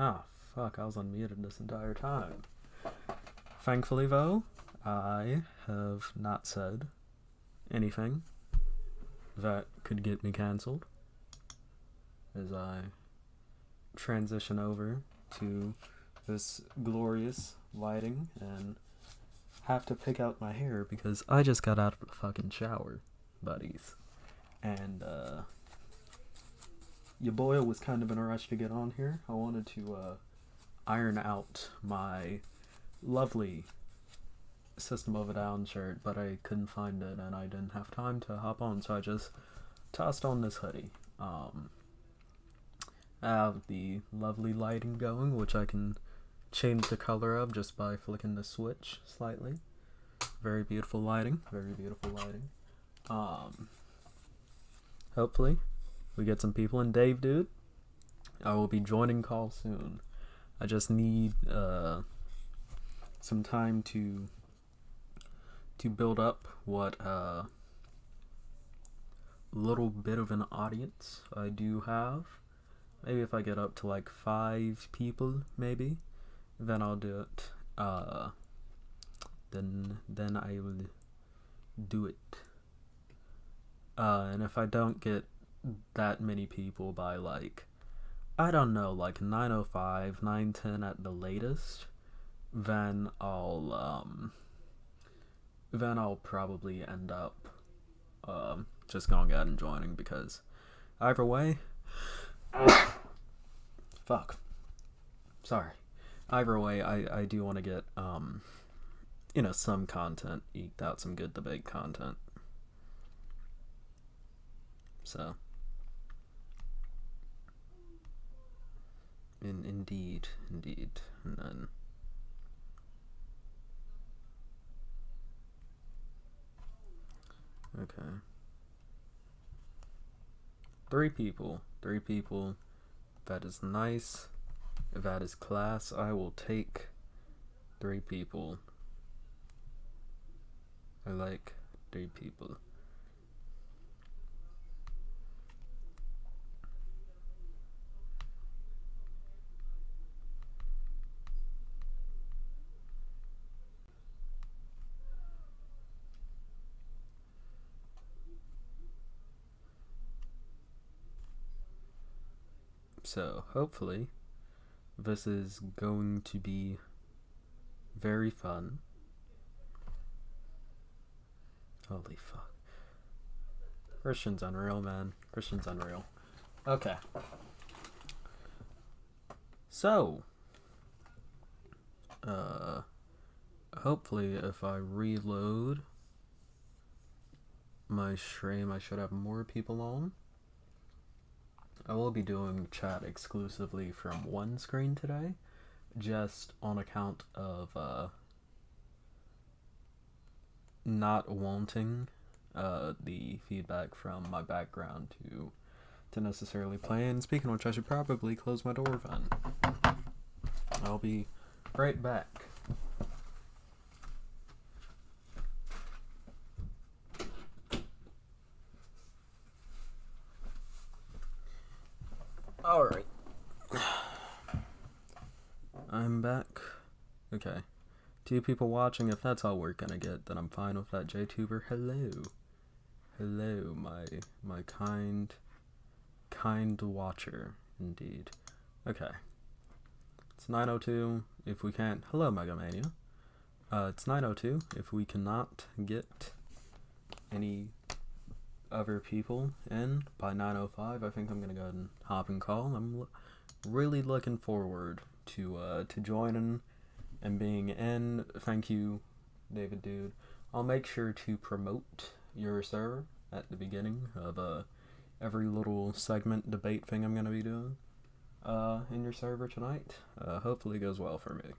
Ah, fuck, I was unmuted this entire time. Thankfully, though, I have not said anything that could get me cancelled as I transition over to this glorious lighting and have to pick out my hair because I just got out of the fucking shower, buddies. And, your boy was kind of in a rush to get on here. I wanted to, iron out my lovely System of a Down shirt, but I couldn't find it and I didn't have time to hop on, so I just tossed on this hoodie. I have the lovely lighting going, which I can change the color of just by flicking the switch slightly. Very beautiful lighting, very beautiful lighting. Hopefully we get some people. And Dave, dude, I will be joining call soon. I just need some time to build up what little bit of an audience I do have. Maybe if I get up to like 5 people, maybe, then I'll do it. Then I will do it. And if I don't get that many people by like, I don't know, like 9:05, 9:10 at the latest, then I'll probably end up just going out and joining, because either way, fuck, sorry, either way, I do want to get some content eked out, some good debate content. So indeed, and then okay, 3 people, that is nice, that is class. I will take 3 people. I like 3 people. So, hopefully, this is going to be very fun. Holy fuck. Christian's unreal, man. Christian's unreal. Okay. So, hopefully if I reload my stream, I should have more people on. I will be doing chat exclusively from one screen today, just on account of not wanting the feedback from my background to necessarily play. And speaking of which, I should probably close my door then. I'll be right back. Alright. I'm back. Okay. 2 people watching. If that's all we're gonna get, then I'm fine with that. JTuber, hello. Hello, my kind watcher, indeed. Okay. It's 9:02. If we can't... Hello, Megamania. It's 9:02. If we cannot get any other people in by 9:05, I think I'm gonna go ahead and hop and call. I'm really looking forward to joining and being in. Thank you, David, dude. I'll make sure to promote your server at the beginning of every little segment debate thing I'm gonna be doing in your server tonight. Hopefully it goes well for me.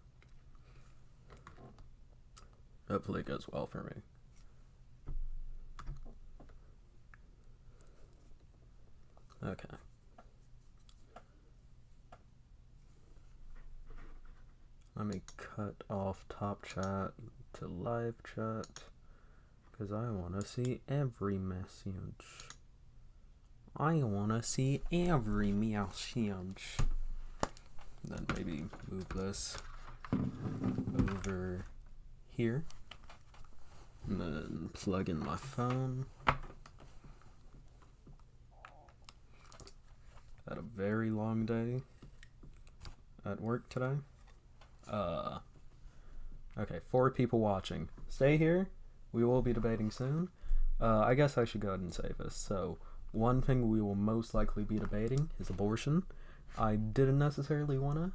Okay. Let me cut off top chat to live chat, because I want to see every message. Then maybe move this over here. And then plug in my phone. Had a very long day at work today. Okay, 4 people watching. Stay here. We will be debating soon. I guess I should go ahead and say this. So, one thing we will most likely be debating is abortion. I didn't necessarily want to,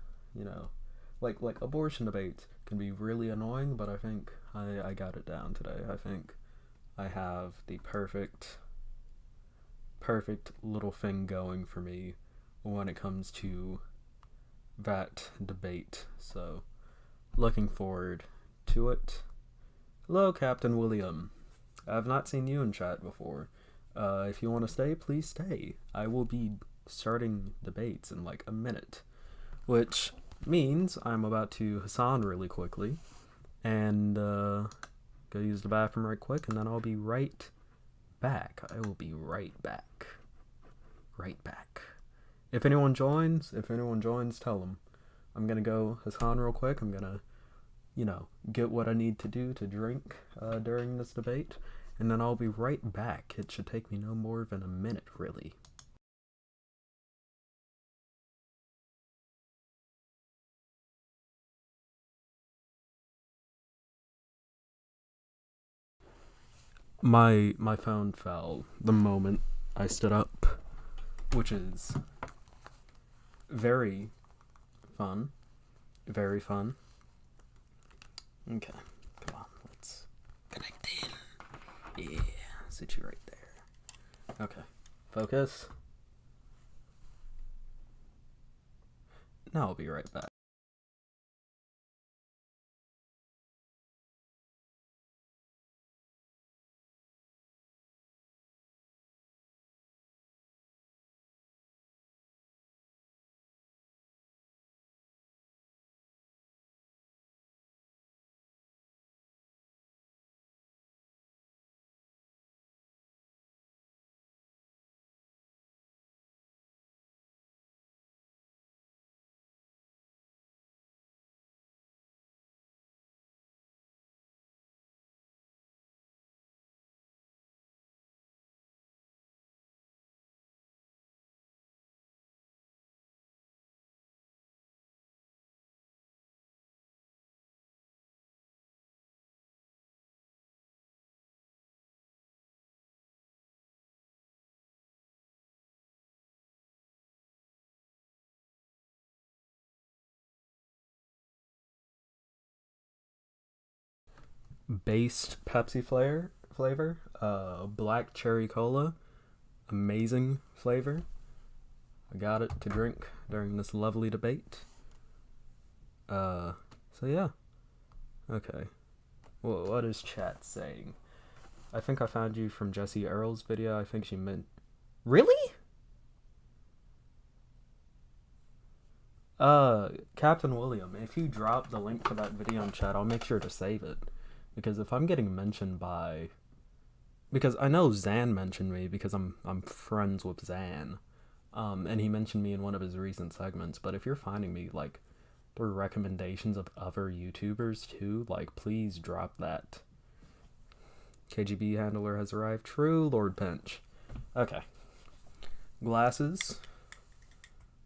like abortion debates can be really annoying, but I think I got it down today. I think I have the perfect little thing going for me when it comes to that debate. So, looking forward to it. Hello, Captain William. I've not seen you in chat before. If you want to stay, please stay. I will be starting debates in like a minute, which means I'm about to Hassan really quickly and go use the bathroom right quick, and then I'll be right back. I will be right back. Right back. If anyone joins, tell them. I'm gonna go Hassan real quick. I'm gonna, get what I need to do to drink during this debate, and then I'll be right back. It should take me no more than a minute, really. My phone fell the moment I stood up, which is very fun. Very fun. Okay, come on, let's connect in. Yeah, sit you right there. Okay, focus. Now I'll be right back. Based Pepsi flavor, black cherry cola, amazing flavor. I got it to drink during this lovely debate. So yeah. Okay. Well, what is chat saying? I think I found you from Jessie Earl's video. I think she meant... Really? Captain William, if you drop the link to that video in chat, I'll make sure to save it. Because if I'm getting mentioned by... Because I know Zan mentioned me because I'm friends with Zan. And he mentioned me in one of his recent segments. But if you're finding me, like, through recommendations of other YouTubers too, like, please drop that. KGB handler has arrived. True, Lord Pinch. Okay. Glasses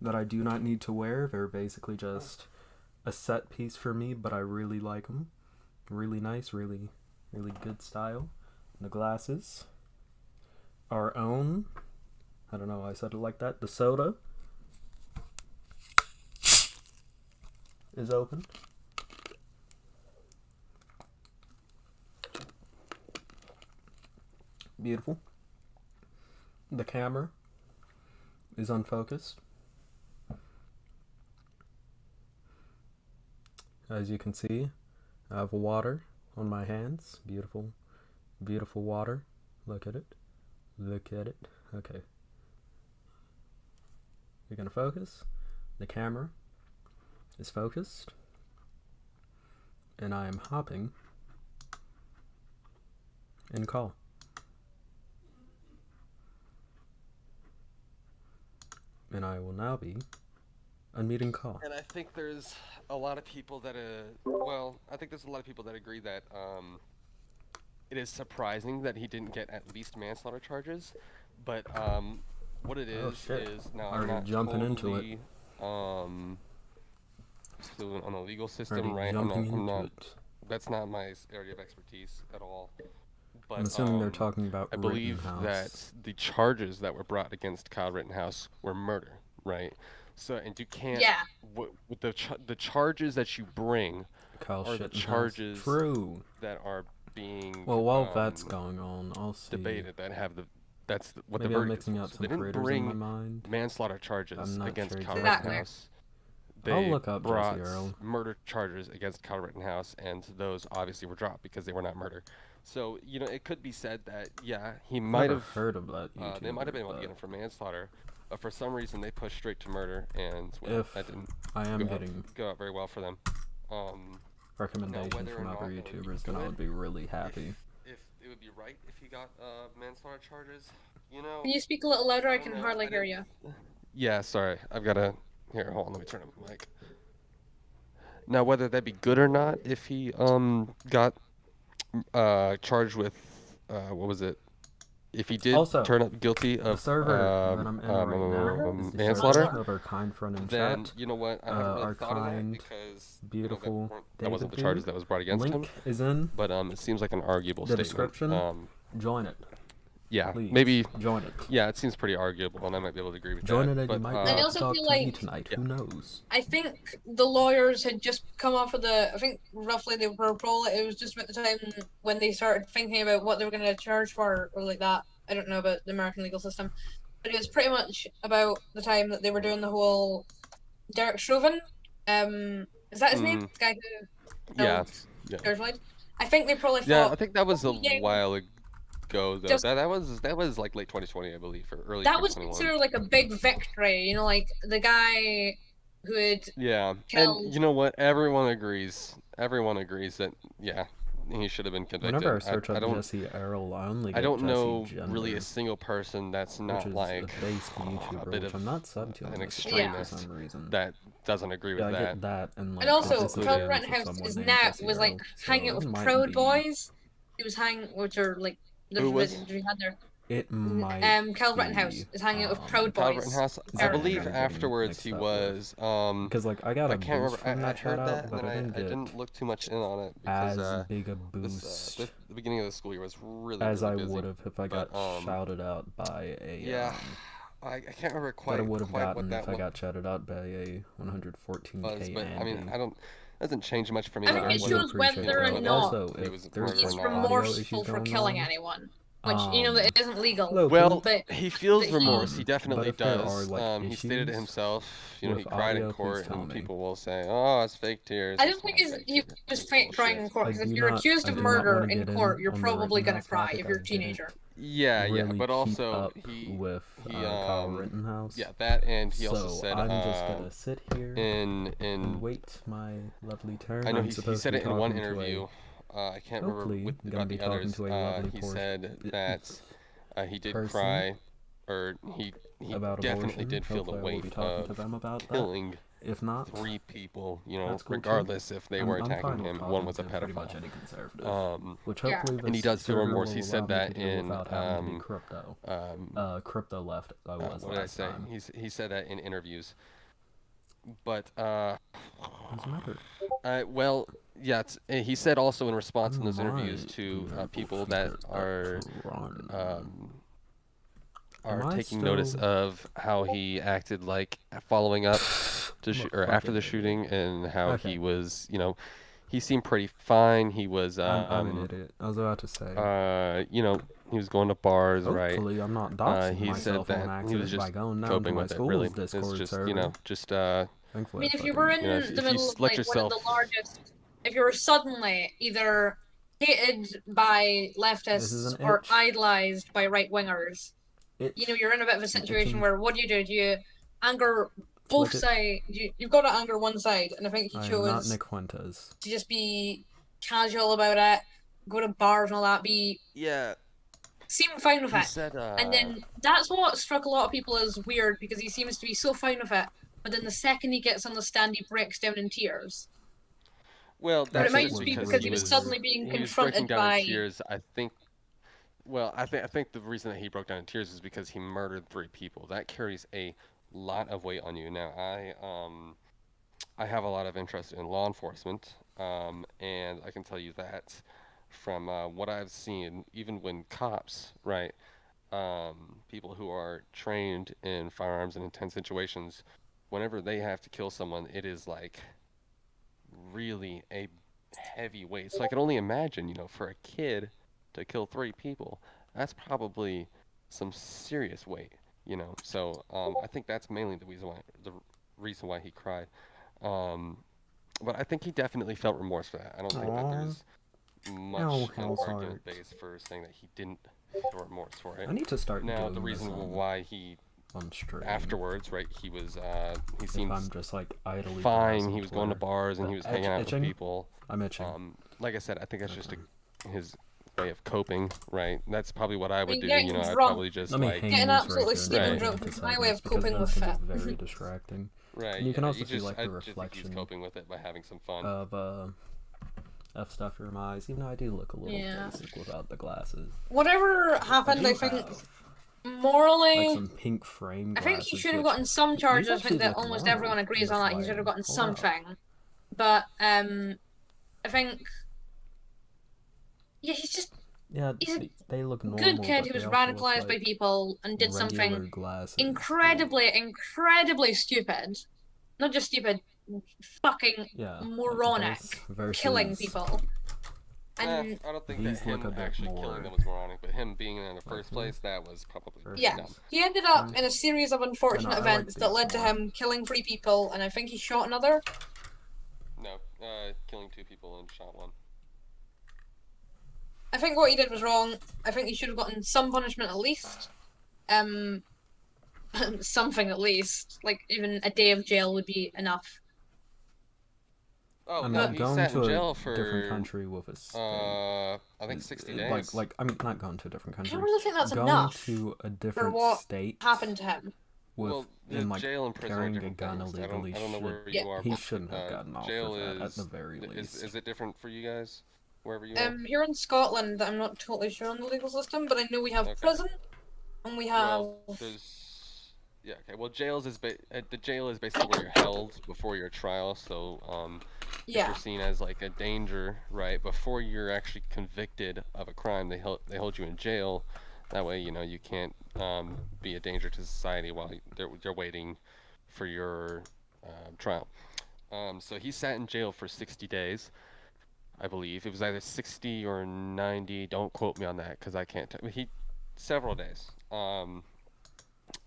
that I do not need to wear. They're basically just a set piece for me, but I really like them. Really nice, really good style. The glasses. Our own, I don't know why I said it like that, the soda is open. Beautiful. The camera is unfocused. As you can see, I have water on my hands. Beautiful, beautiful water. Look at it. Look at it. Okay. You're gonna focus. The camera is focused. And I am hopping in call. And I will now be unmuting call. And I think there's a lot of people that well, I think there's a lot of people that agree that it is surprising that he didn't get at least manslaughter charges, but what it Oh shit! is now I'm Already not jumping into it. totally fluent on the legal system, Already right? jumping I'm into not. it. That's not my area of expertise at all. I'm But assuming they're talking I about believe Rittenhouse. that the charges that were brought against Kyle Rittenhouse were murder, right? So, and you can't Yeah. with the charges that you bring Kyle are the Shittenhouse. charges True. that are being Well, while that's going on, I'll see. debated that have what Maybe the I'm verdict is mixing for. up So some they didn't creators in my bring mind. manslaughter charges I'm not against sure Kyle exactly. Rittenhouse. I'll They look up brought Jesse Earl. murder charges against Kyle Rittenhouse, and those obviously were dropped because they were not murder. So it could be said that he might have heard of that YouTuber, they might have been able to get him for manslaughter, but for some reason they pushed straight to murder, and that didn't I am getting go out very well for them. Recommendations from other YouTubers, then I would be really happy. If it would be right if he got manslaughter charges, Can you speak a little louder? I can hardly hear you. Yeah, sorry. I've got to... Here, hold on. Let me turn up the mic. Now, whether that be good or not, if he got charged with what was it? If he did turn up guilty of the server that I'm in right now is the manslaughter, of our kind friend in then chat. You know what? I haven't really thought of that because beautiful that wasn't the charges that was brought against him. Is in but it seems like an arguable the statement. description. Join it. Yeah, Please, maybe join it. Yeah, it seems pretty arguable, and I might be able to agree with join that. Join it, but, and you might I also feel like tonight. Who knows? I think the lawyers had just come off of I think roughly they were probably it was just about the time when they started thinking about what they were going to charge for or like that. I don't know about the American legal system, but it was pretty much about the time that they were doing the whole Derek Chauvin. Is that his name? The guy who killed George Floyd. I think they probably thought. Yeah, I think that was a while ago. Though that was like late 2020, I believe, or early. That was considered like a big victory, like the guy who had killed... And you know what? Everyone agrees that he should have been convicted. Whenever I search up Jesse Earl, I don't know really a single person that's not like a bit of an extremist for some reason that doesn't agree with I that. get that, and also Kyle Rittenhouse is now was like hanging out with Proud Boys. He was hanging, which are like who was? It might. Kyle Rittenhouse is hanging out with Proud Boys. Kyle Rittenhouse, I believe afterwards he was. Because like I got a can't boost remember. from that heard that, but I didn't look too much in on it because as big a boost. The beginning of the school year was really as really I would have if I got shouted out by a. I can't remember quite. But I would have gotten if I got shouted out by a 114K. But I mean, I don't. Doesn't change much for me. I think it shows whether or not he's remorseful for killing anyone. Which, that isn't legal. Well, but he feels remorse. He definitely does. He stated it himself. He cried in court, and people will say, "Oh, it's fake tears." I don't think he was fake crying in court, because if you're accused of murder in court, you're probably going to cry if you're a teenager. Yeah, but also he Kyle Rittenhouse. Yeah, that, and he also said, I'm just gonna sit here and wait my lovely turn. I know he said it in one interview. I can't remember about the others. He said that he did cry, or he definitely did feel the weight of killing if not 3 people, regardless if they were attacking him. One was a pedophile. Which hopefully and he does feel remorse. He said that in crypto left. What did I say? He said that in interviews. But well, yeah, he said also in response in those interviews to people that are taking notice of how he acted, like following up to or after the shooting, and how he was, he seemed pretty fine. He was I'm an idiot. I was about to say he was going to bars, right? Hopefully I'm not doxing he said that he was just coping with it, really. It's just I mean, if you were in the middle of like one of the largest, if you were suddenly either hated by leftists or idolized by right wingers, you're in a bit of a situation where what do? Do you anger both sides? You've got to anger one side, and I think he chose not Nick Fuentes to just be casual about it, go to bars and all that, seem fine with it. And then that's what struck a lot of people as weird, because he seems to be so fine with it. but then the second he gets on the stand, he breaks down in tears. Well, But it that's might just just be because because he was suddenly being he was breaking confronted down in by. tears. I think. Well, I think the reason that he broke down in tears is because he murdered 3 people. That carries a lot of weight on you. Now, I have a lot of interest in law enforcement, and I can tell you that from what I've seen, even when cops, right, people who are trained in firearms in intense situations, whenever they have to kill someone, it is like really a heavy weight. So I can only imagine, for a kid to kill 3 people, that's probably some serious weight, So I think that's mainly the reason why he cried. Um, but I think he definitely felt remorse for that. I don't think that Aw. there's much an Hell's argument heart. base for saying that he didn't feel remorse for it. I need to start Now, doing the this reason on why he stream. afterwards, right? He If seemed I'm just like idly fine. browsing He was going to Twitter. bars and he was hanging out with Itching? people. I'm itching. Like I said, I think that's just his way of coping, right? That's probably what I would do. getting I'd drunk. probably just Let me like hang Getting these absolutely right here sleeping and Right. drunk into is my way silence of because coping with Vincent it. is very distracting. right. And you can yeah, also see just, like I the just think he's reflection coping with it by having some fun. of stuff from my eyes, even though I do look a little Yeah. basic without the glasses. Whatever happened, I do think have, morally, like some pink frame I glasses. think he should have which gotten some these charges. I actually think that look almost normal everyone in agrees this on that. He should have lighting. gotten Hold up. something. But I think he's just Yeah, he's a they look normal. good kid but who was they also look radicalized by like people and did regular something glasses. incredibly stupid. Not just stupid, fucking Yeah, moronic, this versus killing people. And I don't think these that look him a bit actually more killing them was moronic, but him being there in the first like place, that was probably yeah, dumb. he ended up in a series of unfortunate I like events that these led to more. him killing 3 people, and I think he shot another. No, killing 2 people and shot 1. I think what he did was wrong. I think he should have gotten some punishment at least. Something at least. Like, even a day of jail would be enough. Oh, I mean, no, he going sat to in jail a for different country with a state. I think 60 days. Like I mean, not going to a different I country. don't really think that's going enough to a for different what state happened to him. with Well, the and like jail and prison are carrying a different gun things. I illegally don't know where Yeah. you are. he but, shouldn't have gotten off jail with that at is the very least. is it different for you guys, wherever you are? Here in Scotland, I'm not totally sure on the legal system, but I know we have Okay. prison, and we have. Well, yeah, okay. Well, the jail is basically where you're held before your trial. So, if Yeah. you're seen as like a danger, right, before you're actually convicted of a crime, they hold you in jail. That way, you can't be a danger to society while they're waiting for your trial. So he sat in jail for 60 days, I believe. It was either 60 or 90. Don't quote me on that because I can't. Several days.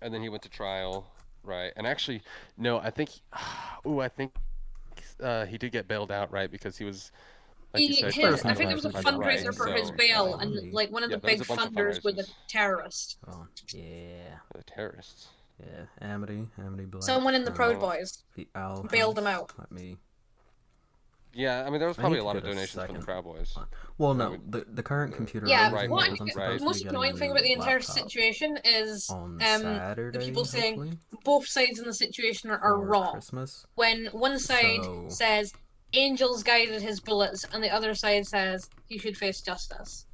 And then he went to trial, right? And actually, no, I think, he did get bailed out, right? Because he was, like you said, I think it was a Right, fundraiser for his so- bail, right. and like one of Yeah, the there was big a bunch of funders was a fundraisers. terrorist. Oh yeah, The terrorists. yeah. Amity Black. Someone in the from Proud Boys the Owl bailed him House. out. Let me. Yeah, I mean, there was I probably need a to lot of get a donations from the second Proud Boys. Well, That no, would- the current computer. Yeah, I'm using what because I'm right. supposed the to most be getting annoying a thing new about the entire laptop situation is on the Saturday, people saying hopefully, both sides in the situation are for wrong. Christmas. When one side So- says angels guided his bullets, and the other side says he should face justice.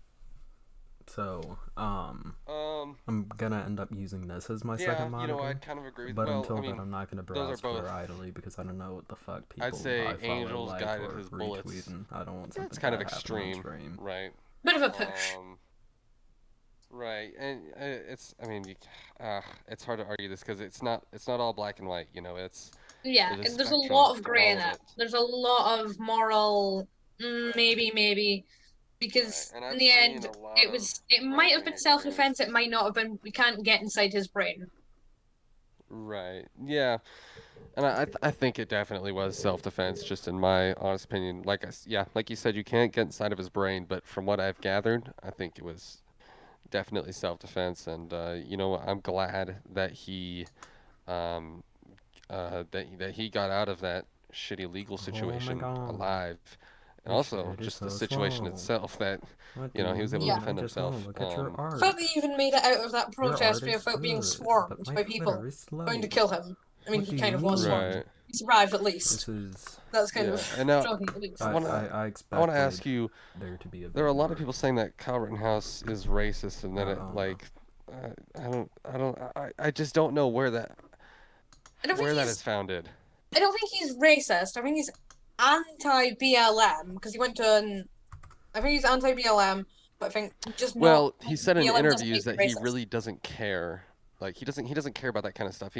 So, I'm gonna end up using this as my Yeah, second monitor. I kind of agree with But well, until I mean, then, I'm not gonna those are browse Twitter both- idly because I don't know what the fuck people I'd say I follow, angels like, guided or his bullets. retweeting. I don't want something That's kind of bad happening on extreme, stream. right? Bit of a push. Right, and it's hard to argue this because it's not all black and white. It's Yeah, there's a there's a spectrum lot of to grey in all it. of it. There's a lot of moral, maybe, because Right, and in I've the end, seen a lot it of might have gray been self-defense. areas. It might not have been. We can't get inside his brain. Right. Yeah. And I think it definitely was self-defense, just in my honest opinion. Like like you said, you can't get inside of his brain, but from what I've gathered, I think it was definitely self-defense. And I'm glad that he that he got out of that shitty legal situation God. alive. And This also shit is just the so situation slow. itself that What he do was able mean? to defend I just wanna himself. Look at your The art. fact that he even made it out of that Your protest art is without being good, swarmed but my by Twitter people is slow. going to kill him I mean, What he do kind you of was mean? swamped. Right. He survived at least. This is. That's kind Yeah, of and now shocking at least. I I wanna- I I expected want to ask you. there to be a. There are a bit lot of more. people saying that Kyle Rittenhouse is racist, and that it Uh-uh. like, I just don't know where that is founded. I don't think he's racist. I think he's anti-BLM because he went to I think he's anti-BLM, but I think just Well, not. he said in BLM doesn't interviews make that him he racist. really doesn't care. Like he doesn't care about that kind of stuff.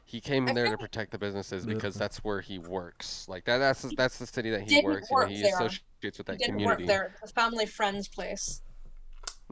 He came I there to think protect the businesses because Beautiful. that's where he works. Like that's the city that he didn't works. work He there. associates with He that didn't community. work there. It's a family friend's place.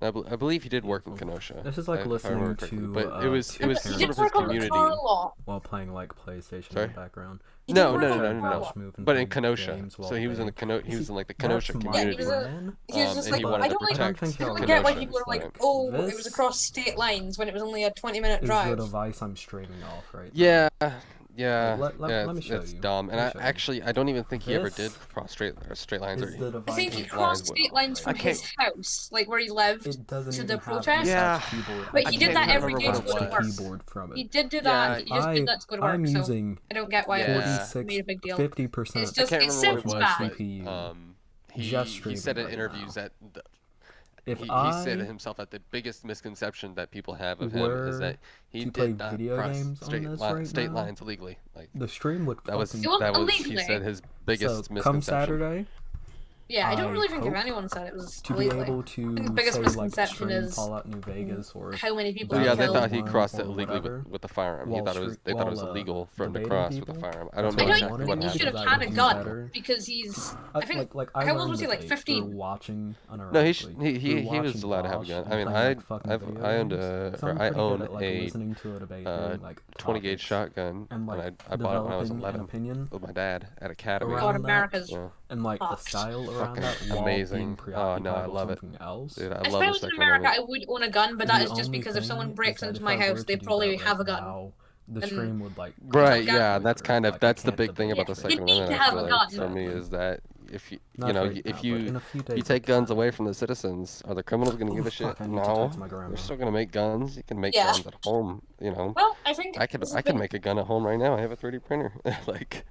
I believe he did work in Beautiful. Kenosha. This is like if I listening remember correctly. to, But it was two He sort did of parents his work on the community. car a lot. while playing like PlayStation Sorry? in the background. He No, did no, work no, on no, the car a no. lot. Move and But in play Kenosha, games while so he was in they- he was in like the that's Kenosha my community. he was a- plan. He was just And he like, wanted I to don't like. protect think I y'all don't get why Kenosha. people are like, Like, oh, it this was across state lines when it was only a 20-minute Is drive. the device I'm straining off right Yeah, now. yeah, Let yeah. me show It's you. dumb, and Let me show you. I don't even think he ever did This cross straight lines. Is the device I think he Eight crossed lines state went off lines right from I his house, like where he lived, It doesn't to even the have protest. Yeah, attached keyboard. But I he can't did that even every remember day what to it go to was. work. Keyboard from it. He did do Yeah, that. He just did that to go to work. I'm So using I don't get why Yeah. it was 46, made a big deal. 50%. It's I just can't it remember what sounds it was, bad. but CPU. he Just said streaming in right interviews now. that If he I said to himself that the biggest misconception that people have of him were is that he to play did not video cross games on this right state now, lines illegally. Like the stream would that was fucking. It wasn't that was he illegally. said his biggest So come misconception. Saturday, Yeah, I don't I really think if hope anyone said it was to be illegally. able I think the to biggest say like misconception stream is Fallout New Vegas or how many people Well, he yeah, they killed. thought he Battlefield crossed 1 it or illegally whatever, with the firearm. while They thought it was while, illegal for him to debating cross with people. the firearm. I That's don't know I what don't exactly think what he wanted should happened. have because had I a would do gun better. because he's. I think. like how I old learned was he? Like debate 15? through watching No, unironically. he was allowed to have a gun. I mean, I owned I own at, like, a listening to a debate during, like, 20 gauge topics shotgun, and like I bought it when I was developing an 11 opinion with my dad at Academy. around God, that, America's Yeah. and like the fucked. style around Fucking that while amazing. being Oh, no, preoccupied I love with it. something else. Dude, I If love I the was in spectrum of America, it. I would own a gun, but that The is just only because if thing someone is breaks that into if my I were house, to they do probably that have a right gun. now, the And- stream would like Right, gun yeah, quicker. that's kind of Like, I that's the can't big thing debate about the right Second You need Amendment. to I have feel a like gun. for me is that if you Not know right now, if but you in a few days you I take guns can. away from the citizens, are the criminals going to give a shit? Fuck, I need to No, text my grandma. they're still going to make guns. You can make Yeah. guns at home. You know, Well, I think I could this has I can been make a gun at home right now. I have a 3D printer. Like,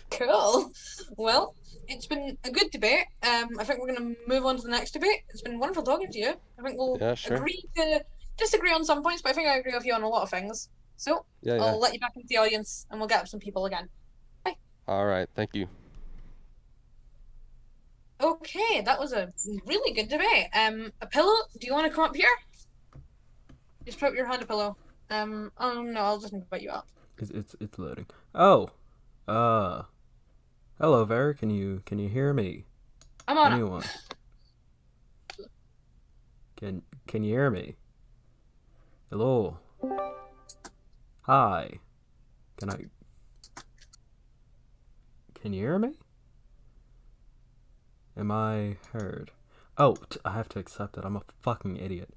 cool. Well, it's been a good debate. I think we're going to move on to the next debate. It's been wonderful talking to you. I think we'll yeah, sure. agree to disagree on some points, but I think I agree with you on a lot of things. So Yeah, yeah. I'll let you back into the audience, and we'll get up some people again. All right, thank you. Okay, that was a really good debate. A pillow? Do you want to come up here? Just put up your hand, a pillow. Oh no, I'll just invite you up. It's loading. Oh, hello there. Can you hear me? I'm on it. Anyone? Can you hear me? Hello. Hi. Can you hear me? Am I heard? Oh, I have to accept it. I'm a fucking idiot.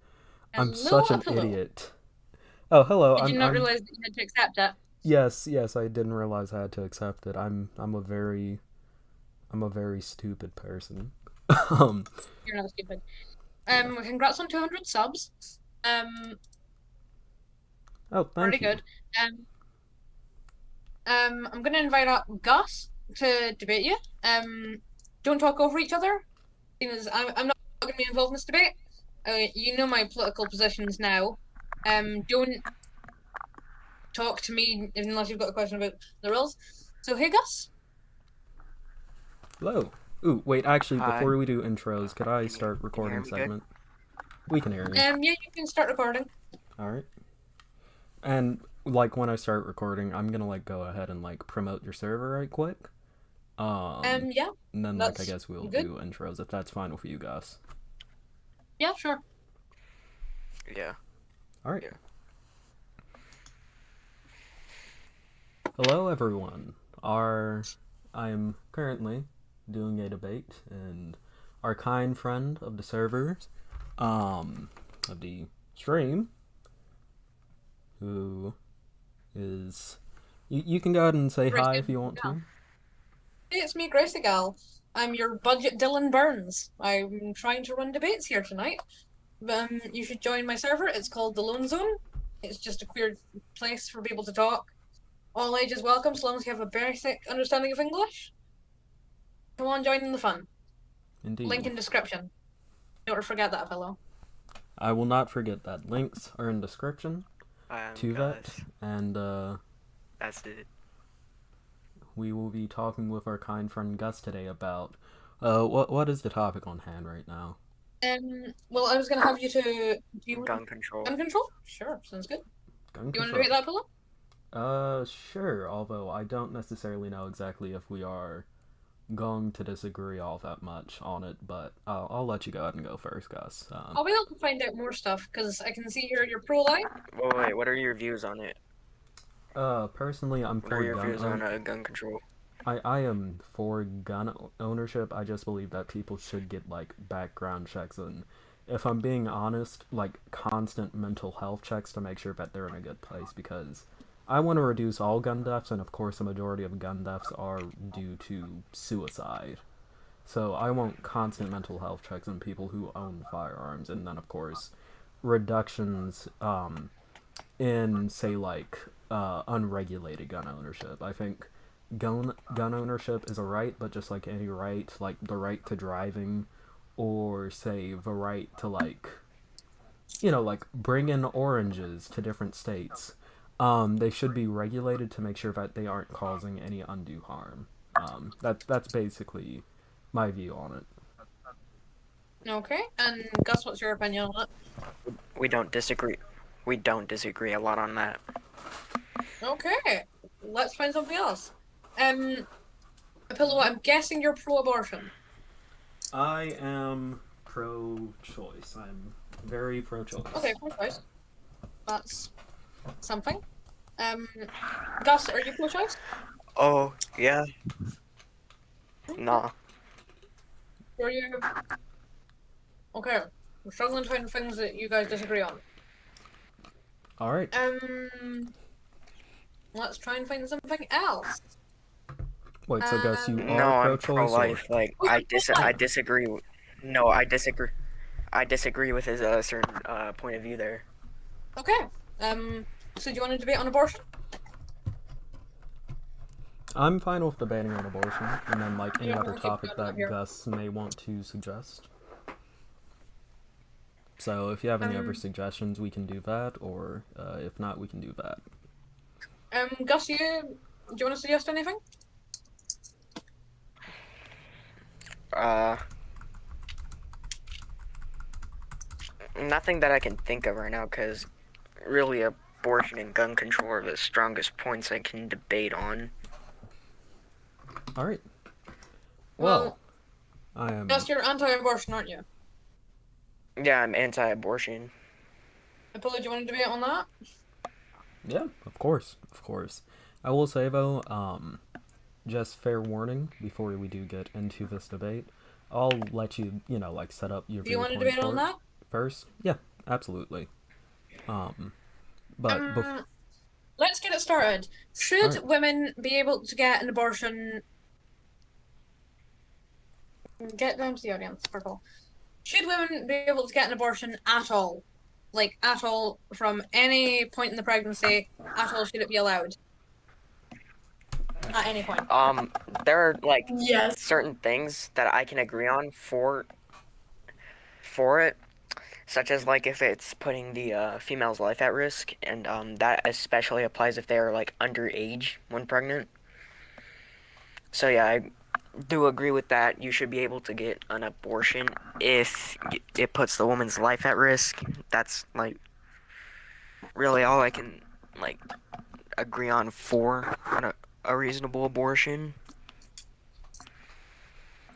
I'm Hello, such an hello. idiot. Oh, hello. Did you not realize that you had to accept it? Yes, I didn't realize I had to accept it. I'm a very stupid person. You're not stupid. Congrats on 200 subs. Oh, thank Pretty you. good. I'm gonna invite up Gus to debate you. Don't talk over each other, because I'm not gonna be involved in this debate. You know my political positions now. Don't talk to me unless you've got a question about the rules. So hey, Gus. Hello. Ooh, wait, actually, Hi. before we do intros, could I Can you- start can you recording hear me good? segment? We can hear you. Yeah, you can start recording. Alright. And, like, when I start recording, I'm gonna, like, go ahead and, like, promote your server right quick. Yeah, And then, like, I that's guess we'll good. do intros, if that's fine with you guys. yeah, sure. Yeah. Alright. Yeah. Hello, everyone. I'm currently doing a debate, and our kind friend of the servers, of the stream, who is... You can go ahead and say hi if you want to. Hey, it's me, Gracie Gal. I'm your budget Dylan Burns. I'm trying to run debates here tonight. You should join my server. It's called the Lone Zone. It's just a queer place for people to talk. All ages welcome, so long as you have a basic understanding of English. Come on, join in the fun. Indeed. Link in description. Don't forget that, fellow. I will not forget that. Links are in description to that, Gus. and That's it. we will be talking with our kind friend Gus today about what is the topic on hand right now? Well, I was gonna have you to do you Gun control. gun control? Sure, sounds good. Gun You want to control. debate that, Pillow? Sure. Although I don't necessarily know exactly if we are going to disagree all that much on it, but I'll let you go ahead and go first, Gus. I'll be able to find out more stuff because I can see here you're pro-life. Wait, what are your views on it? Personally, I'm What are for your views on gun. gun control? I am for gun ownership. I just believe that people should get like background checks, and if I'm being honest, like constant mental health checks to make sure that they're in a good place, because I want to reduce all gun deaths, and of course, a majority of gun deaths are due to suicide. So I want constant mental health checks on people who own firearms, and then of course, reductions in say like unregulated gun ownership. I think gun ownership is a right, but just like any right, like the right to driving, or say the right to like, like bring in oranges to different states. They should be regulated to make sure that they aren't causing any undue harm. That's basically my view on it. Okay, and Gus, what's your opinion on it? We don't disagree. We don't disagree a lot on that. Okay, let's find something else. Pillow, I'm guessing you're pro-abortion. I am pro-choice. I'm very pro-choice. Okay, pro-choice. That's something. Gus, are you pro-choice? Oh, yeah. Nah. Are you? Okay, we're struggling to find things that you guys disagree on. All right. Let's try and find something else. Wait, so Gus, you No, are I'm pro-choice? pro-life. Or... Like, Oh, I you're pro-life. disagree. No, I disagree. I disagree with his certain point of view there. Okay. So do you want to debate on abortion? I'm fine with debating on abortion, and then like any Yeah, other we'll keep topic going that here. Gus may want to suggest. So if you have any other suggestions, we can do that, or if not, we can do that. Gus, do you want to suggest anything? Nothing that I can think of right now, because really abortion and gun control are the strongest points I can debate on. All right. Well, Well, I am. Gus, you're anti-abortion, aren't you? Yeah, I'm anti-abortion. Apollo, do you want to debate on that? Yeah, of course, of course. I will say though, just fair warning before we do get into this debate, I'll let you, like set up your Do you want to viewpoint debate on that? first. Yeah, absolutely. But Let's get it started. Should Alright. women be able to get an abortion? Get down to the audience, purple. Should women be able to get an abortion at all? Like, at all, from any point in the pregnancy, at all, should it be allowed? At any point. There are like Yes. certain things that I can agree on for it, such as like if it's putting the female's life at risk, and that especially applies if they are like underage when pregnant. So yeah, I do agree with that. You should be able to get an abortion if it puts the woman's life at risk. That's like really all I can like agree on for a reasonable abortion.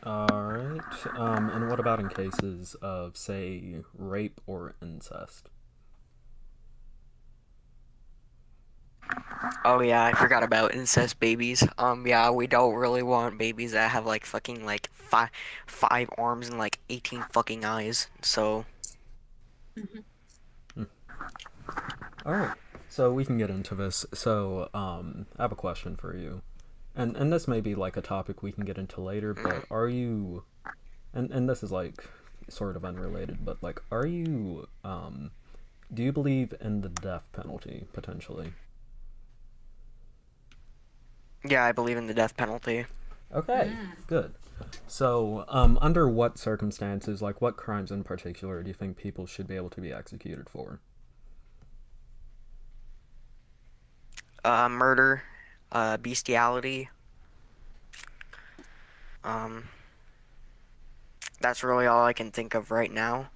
Alright. And what about in cases of, say, rape or incest? Oh yeah, I forgot about incest babies. Yeah, we don't really want babies that have like fucking like five arms and like 18 fucking eyes. So Alright. So we can get into this. So, I have a question for you. And this may be like a topic we can get into later, but are you and this is like sort of unrelated, but like are you do you believe in the death penalty potentially? Yeah, I believe in the death penalty. Okay, good. So, under what circumstances, like what crimes in particular, do you think people should be able to be executed for? Murder, bestiality. Um, that's really all I can think of right now.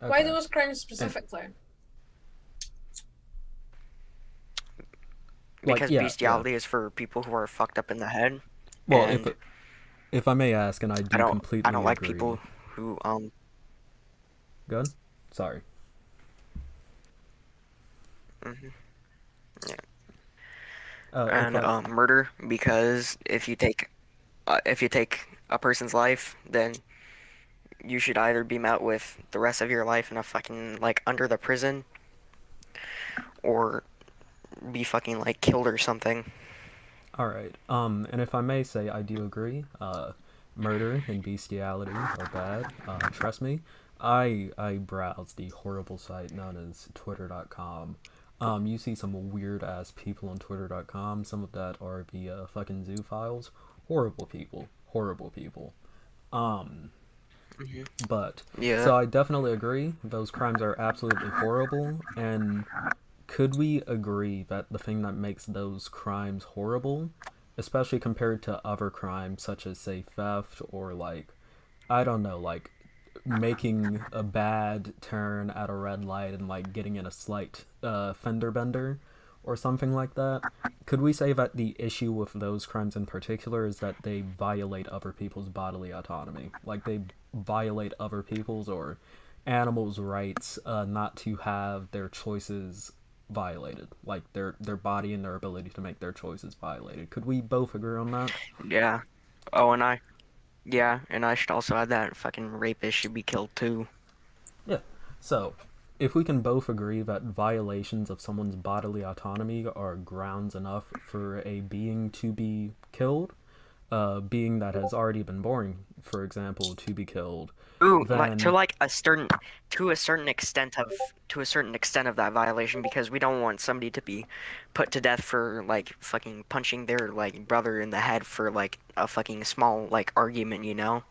Why Okay. those crimes specifically? Like, Because yeah, yeah. bestiality is for people who are fucked up in the head, Well, and if I may ask, and I I do don't I don't completely like agree. people who Good. Sorry. mhm, yeah. If And I murder, because if you take a person's life, then you should either be met with the rest of your life in a fucking like under the prison, or be fucking like killed or something. All right. And if I may say, I do agree. Murder and bestiality are bad. Trust me. I browse the horrible site known as Twitter.com. You see some weird ass people on Twitter.com. Some of that are the fucking zoo files. Horrible people. Horrible people. Um, Hmm. but Yeah. so I definitely agree. Those crimes are absolutely horrible. And could we agree that the thing that makes those crimes horrible, especially compared to other crimes such as say theft or like I don't know, like making a bad turn at a red light and like getting in a slight fender bender or something like that, could we say that the issue with those crimes in particular is that they violate other people's bodily autonomy, like they violate other people's or animals' rights not to have their choices violated, like their body and their ability to make their choices violated? Could we both agree on that? Yeah. Oh, and I should also add that fucking rapists should be killed too. Yeah. So, if we can both agree that violations of someone's bodily autonomy are grounds enough for a being to be killed, a being that has already been born, for example, to be killed, Ooh, then like a certain extent of to a certain extent of that violation, because we don't want somebody to be put to death for like fucking punching their like brother in the head for like a fucking small like argument, you know?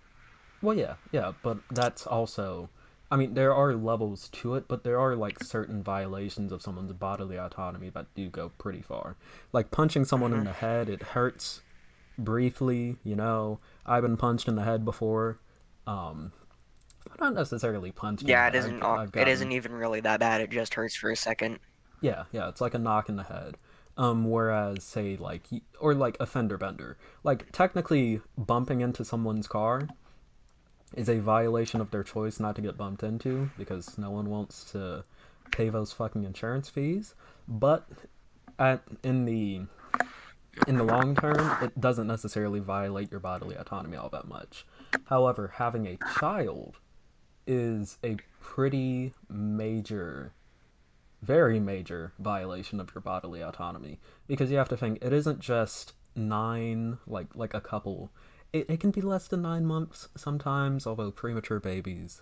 well, yeah, yeah, but that's also. I mean, there are levels to it, but there are like certain violations of someone's bodily autonomy that do go pretty far. Like punching someone in Hmm. the head, it hurts briefly, I've been punched in the head before. Um, not necessarily punched in the Yeah, head, but I've it gotten, isn't even really that bad. It just hurts for a second. yeah, yeah, it's like a knock in the head. Whereas say like or like a fender bender, like technically bumping into someone's car is a violation of their choice not to get bumped into because no one wants to pay those fucking insurance fees. But at in the long term, it doesn't necessarily violate your bodily autonomy all that much. However, having a child is a pretty major, very major violation of your bodily autonomy because you have to think it isn't just nine, like a couple. It can be less than 9 months sometimes, although premature babies,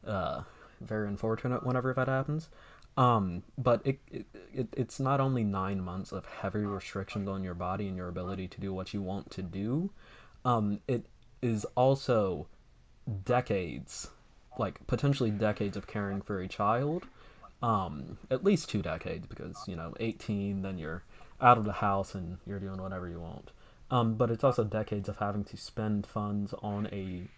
uh, very unfortunate whenever that happens. But it's not only 9 months of heavy restrictions on your body and your ability to do what you want to do. It is also decades, like potentially decades of caring for a child. At least 2 decades because 18, then you're out of the house and you're doing whatever you want. But it's also decades of having to spend funds on a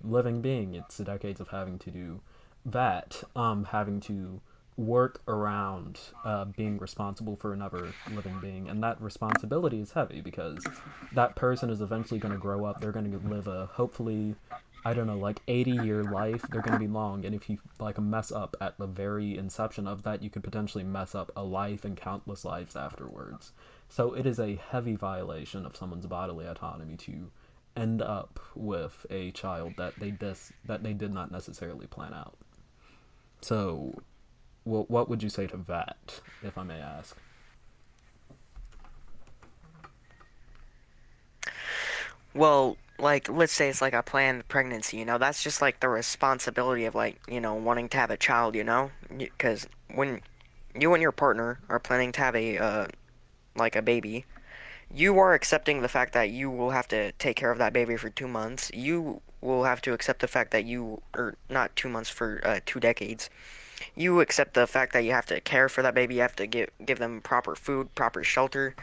living being. It's decades of having to do that, having to work around being responsible for another living being, and that responsibility is heavy because that person is eventually going to grow up. They're going to live a hopefully, I don't know, like 80-year life. They're going to be long, and if you like mess up at the very inception of that, you could potentially mess up a life and countless lives afterwards. So it is a heavy violation of someone's bodily autonomy to end up with a child that they did not necessarily plan out. So, what would you say to that, if I may ask? Well, like let's say it's like a planned pregnancy, that's just like the responsibility of like, wanting to have a child, because when you and your partner are planning to have a like a baby, you are accepting the fact that you will have to take care of that baby for 2 months. You will have to accept the fact that or not 2 months, for 2 decades. You accept the fact that you have to care for that baby. You have to give them proper food, proper shelter,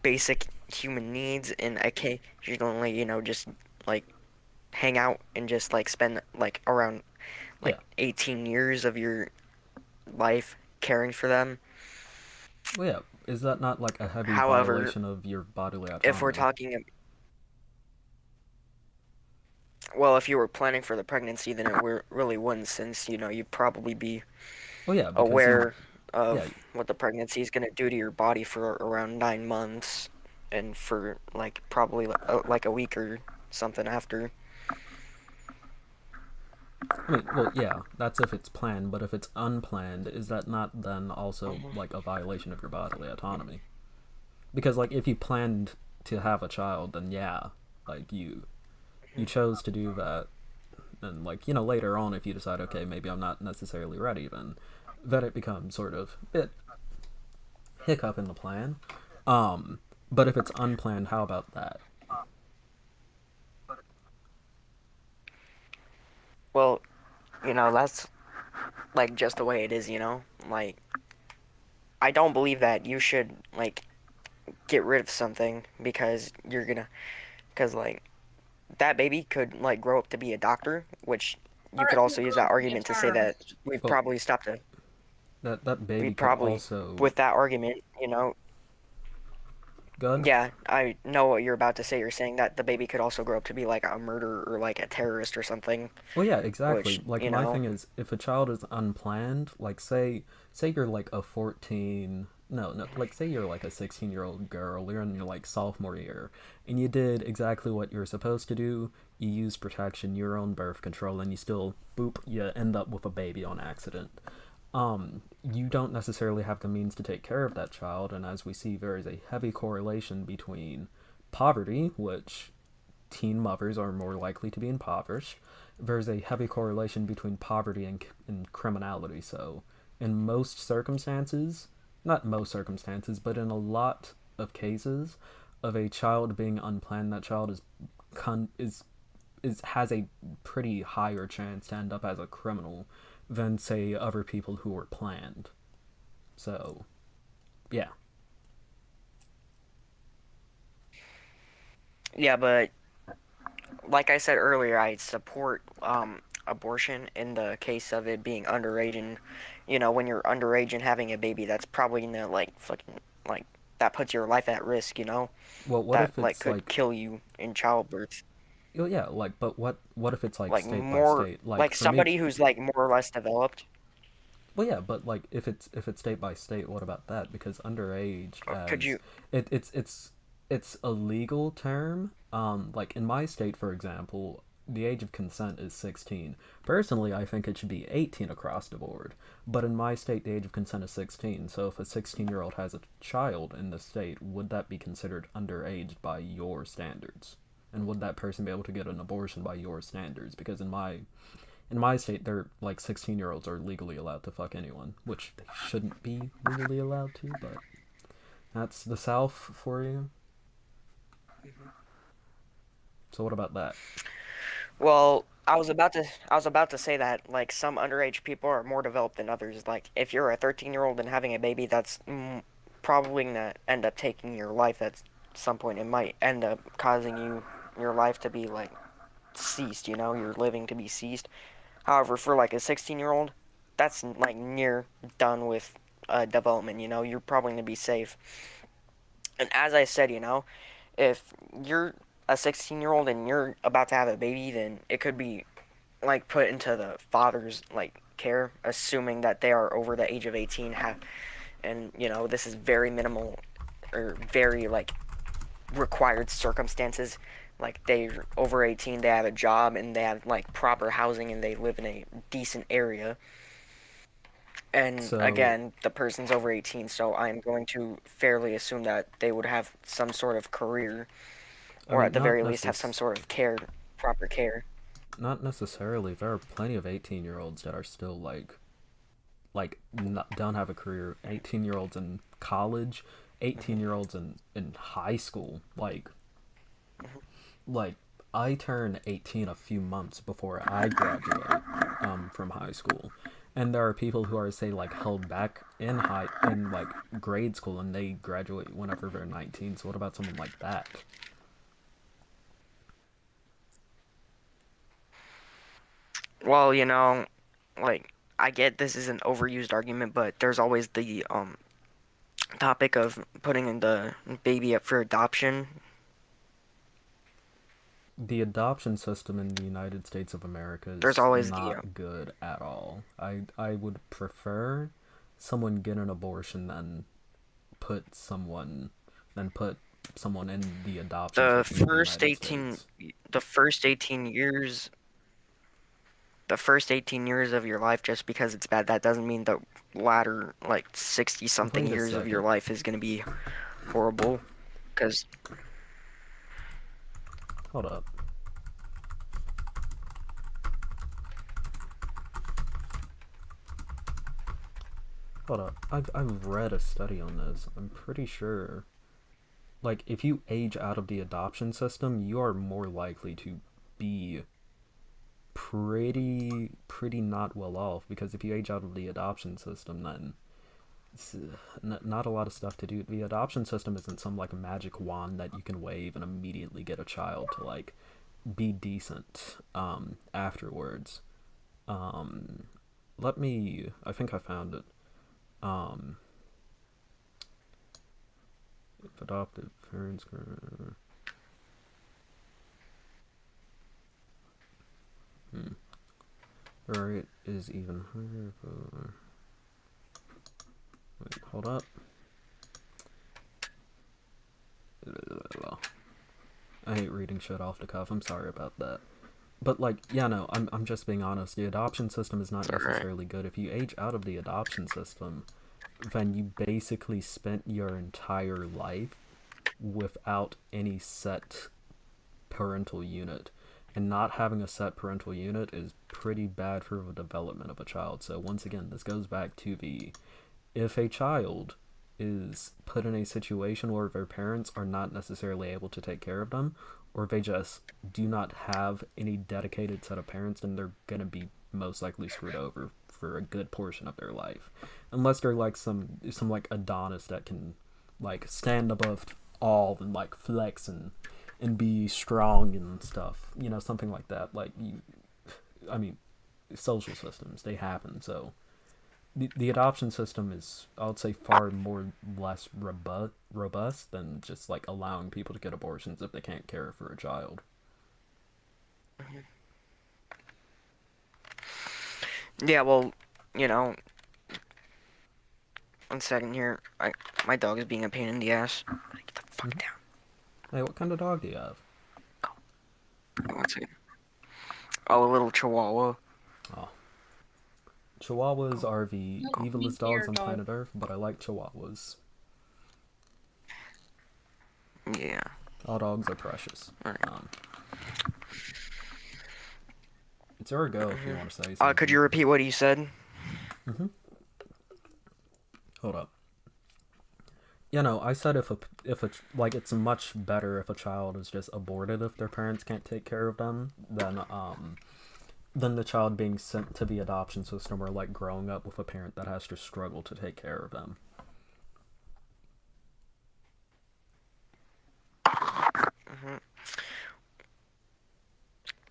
basic human needs, and occasionally, just like hang out and just like spend like around Yeah. 18 years of your life caring for them. Well, yeah. Is that not like a heavy However, violation of your bodily if we're autonomy? talking, well, if you were planning for the pregnancy, then it really wouldn't, since you'd probably be Well, yeah, because you, aware yeah, of what the pregnancy is going to do to your body for around 9 months, and for like probably like a week or something after. I mean, well, yeah, that's if it's planned, but if it's unplanned, is that not then also Mhm. like a violation of your bodily autonomy? Because like if you planned to have a child, then yeah, like you chose to do that, and like later on, if you decide, okay, maybe I'm not necessarily ready, then it becomes sort of bit hiccup in the plan. Um, but if it's unplanned, how about that? Well, that's like just the way it is. Like, I don't believe that you should like get rid of something because like that baby could like grow up to be a doctor, which you could Or also use that be a argument to say that terrorist. we've Well, probably stopped a that baby we'd could probably also with that argument, good. yeah, I know what you're about to say. You're saying that the baby could also grow up to be like a murderer or like a terrorist or something, Well, yeah, exactly. which, Like my thing is, if a child is unplanned, like say you're like a 14, no, like say you're like a 16-year-old girl, you're in your like sophomore year, and you did exactly what you're supposed to do. You use protection, your own birth control, and you still boop, you end up with a baby on accident. You don't necessarily have the means to take care of that child, and as we see, there is a heavy correlation between poverty, which teen mothers are more likely to be impoverished. There's a heavy correlation between poverty and criminality. So, in most circumstances, not most circumstances, but in a lot of cases of a child being unplanned, that child is has a pretty higher chance to end up as a criminal than say other people who were planned. So, yeah. yeah, but like I said earlier, I support abortion in the case of it being underage, and when you're underage and having a baby, that's probably gonna like fucking like that puts your life at risk. Well, what That if like it's could like kill you in childbirth. oh yeah, like but what if it's like Like state by more state? Like like for me, somebody who's like more or less developed. well, yeah, but like if it's state by state, what about that? Because underage, Could as you? it's a legal term. Like in my state, for example, the age of consent is 16. Personally, I think it should be 18 across the board. But in my state, the age of consent is 16. So if a 16-year-old has a child in the state, would that be considered underage by your standards? And would that person be able to get an abortion by your standards? Because in my state, they're like 16-year-olds are legally allowed to fuck anyone, which they shouldn't be legally allowed to, but that's the South for you. So what about that? Well, I was about to say that like some underage people are more developed than others. Like if you're a 13-year-old and having a baby, that's probably gonna end up taking your life at some point. It might end up causing your life to be like ceased. Your living to be ceased. However, for like a 16-year-old, that's like near done with development. You're probably gonna be safe. And as I said, if you're a 16-year-old and you're about to have a baby, then it could be like put into the father's like care, assuming that they are over the age of 18. And this is very minimal or very like required circumstances. Like they're over 18, they have a job and they have like proper housing and they live in a decent area. And So, again, the person's over 18, so I'm going to fairly assume that they would have some sort of career, I or mean, at the very least have some sort of proper care. not necessarily. There are plenty of 18-year-olds that are still like don't have a career. 18-year-olds in college, 18-year-olds in high school. Like I turn 18 a few months before I graduate from high school. And there are people who are, say, like held back in like grade school, and they graduate whenever they're 19. So what about someone like that? Well, like I get this is an overused argument, but there's always the topic of putting in the baby up for adoption. The adoption system in the United States of America There's is always the not good at all. I would prefer someone get an abortion put someone than put someone in the adoption the system in the first United 18 States. the first 18 years the first 18 years of your life, just because it's bad, that doesn't mean the latter like 60 something Wait a years of your second. life is going to be horrible, because Hold up. Hold up. I've read a study on this. I'm pretty sure. Like, if you age out of the adoption system, you are more likely to be pretty not well off, because if you age out of the adoption system, then it's not a lot of stuff to do. The adoption system isn't some like magic wand that you can wave and immediately get a child to like be decent afterwards. Um, I think I found it. Um, if adoptive parents. The rate is even higher for. Wait, hold up. I hate reading shit off the cuff. I'm sorry about that. But like, yeah, no, I'm just being honest. The adoption system is not necessarily good. If you age out of the adoption system, then you basically spent your entire life without any set parental unit. And not having a set parental unit is pretty bad for the development of a child. So once again, this goes back to if a child is put in a situation where their parents are not necessarily able to take care of them, or they just do not have any dedicated set of parents, then they're gonna be most likely screwed over for a good portion of their life, unless they're like some like Adonis that can like stand above all and like flex and be strong and stuff, something like that. Like I mean, social systems, they happen. So the adoption system is, I would say, far less robust than just like allowing people to get abortions if they can't care for a child. yeah, well, you know, 1 second here. My dog is being a pain in the ass. Get the fuck Mhm. down. Hey, what kind of dog do you have? 1 second. Oh, a little Chihuahua. Oh, Chihuahuas are the No, evilest me dogs too, on dog. planet Earth, but I like Chihuahuas. Yeah. All dogs are precious. Alright. It's your go if you want to say something. Could you repeat what you said? Mm-hmm. Hold up. I said if like, it's much better if a child is just aborted if their parents can't take care of them than the child being sent to the adoption system, or like growing up with a parent that has to struggle to take care of them.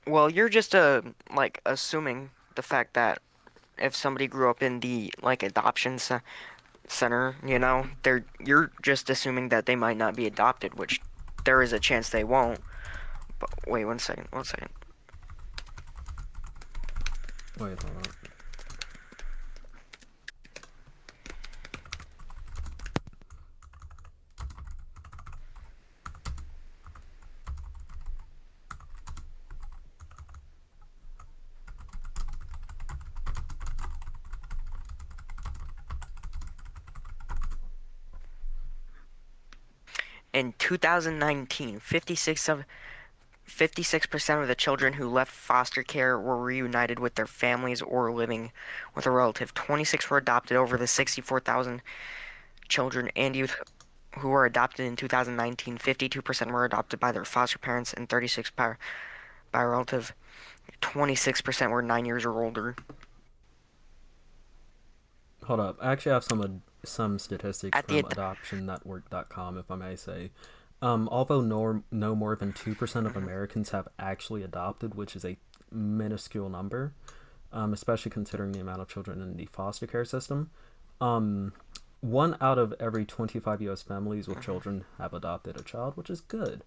Well, you're just like assuming the fact that if somebody grew up in the like adoption center, you're just assuming that they might not be adopted, which there is a chance they won't. But wait, 1 second, 1 second. Wait, hold on. In 2019, 56% of the children who left foster care were reunited with their families or living with a relative. 26 were adopted over the 64,000 children and youth who were adopted in 2019, 52% were adopted by their foster parents and 36% by a relative. 26% were 9 years or older. Hold up. I actually have some statistics At the from adoptionnetwork.com, if I may say. Although no more than 2% of Americans have actually adopted, which is a minuscule number, especially considering the amount of children in the foster care system. 1 out of every 25 U.S. families with children have adopted a child, which is good.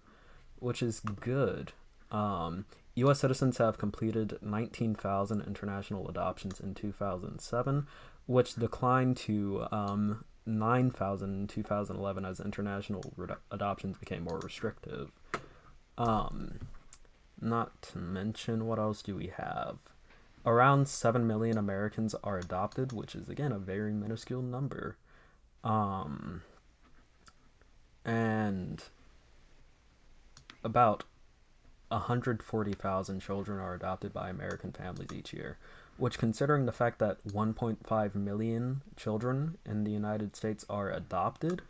U.S. citizens have completed 19,000 international adoptions in 2007, which declined to 9,000 in 2011 as international adoptions became more restrictive. Not to mention, what else do we have? Around 7 million Americans are adopted, which is, again, a very minuscule number. And about 140,000 children are adopted by American families each year, which, considering the fact that 1.5 million children in the United States are adopted,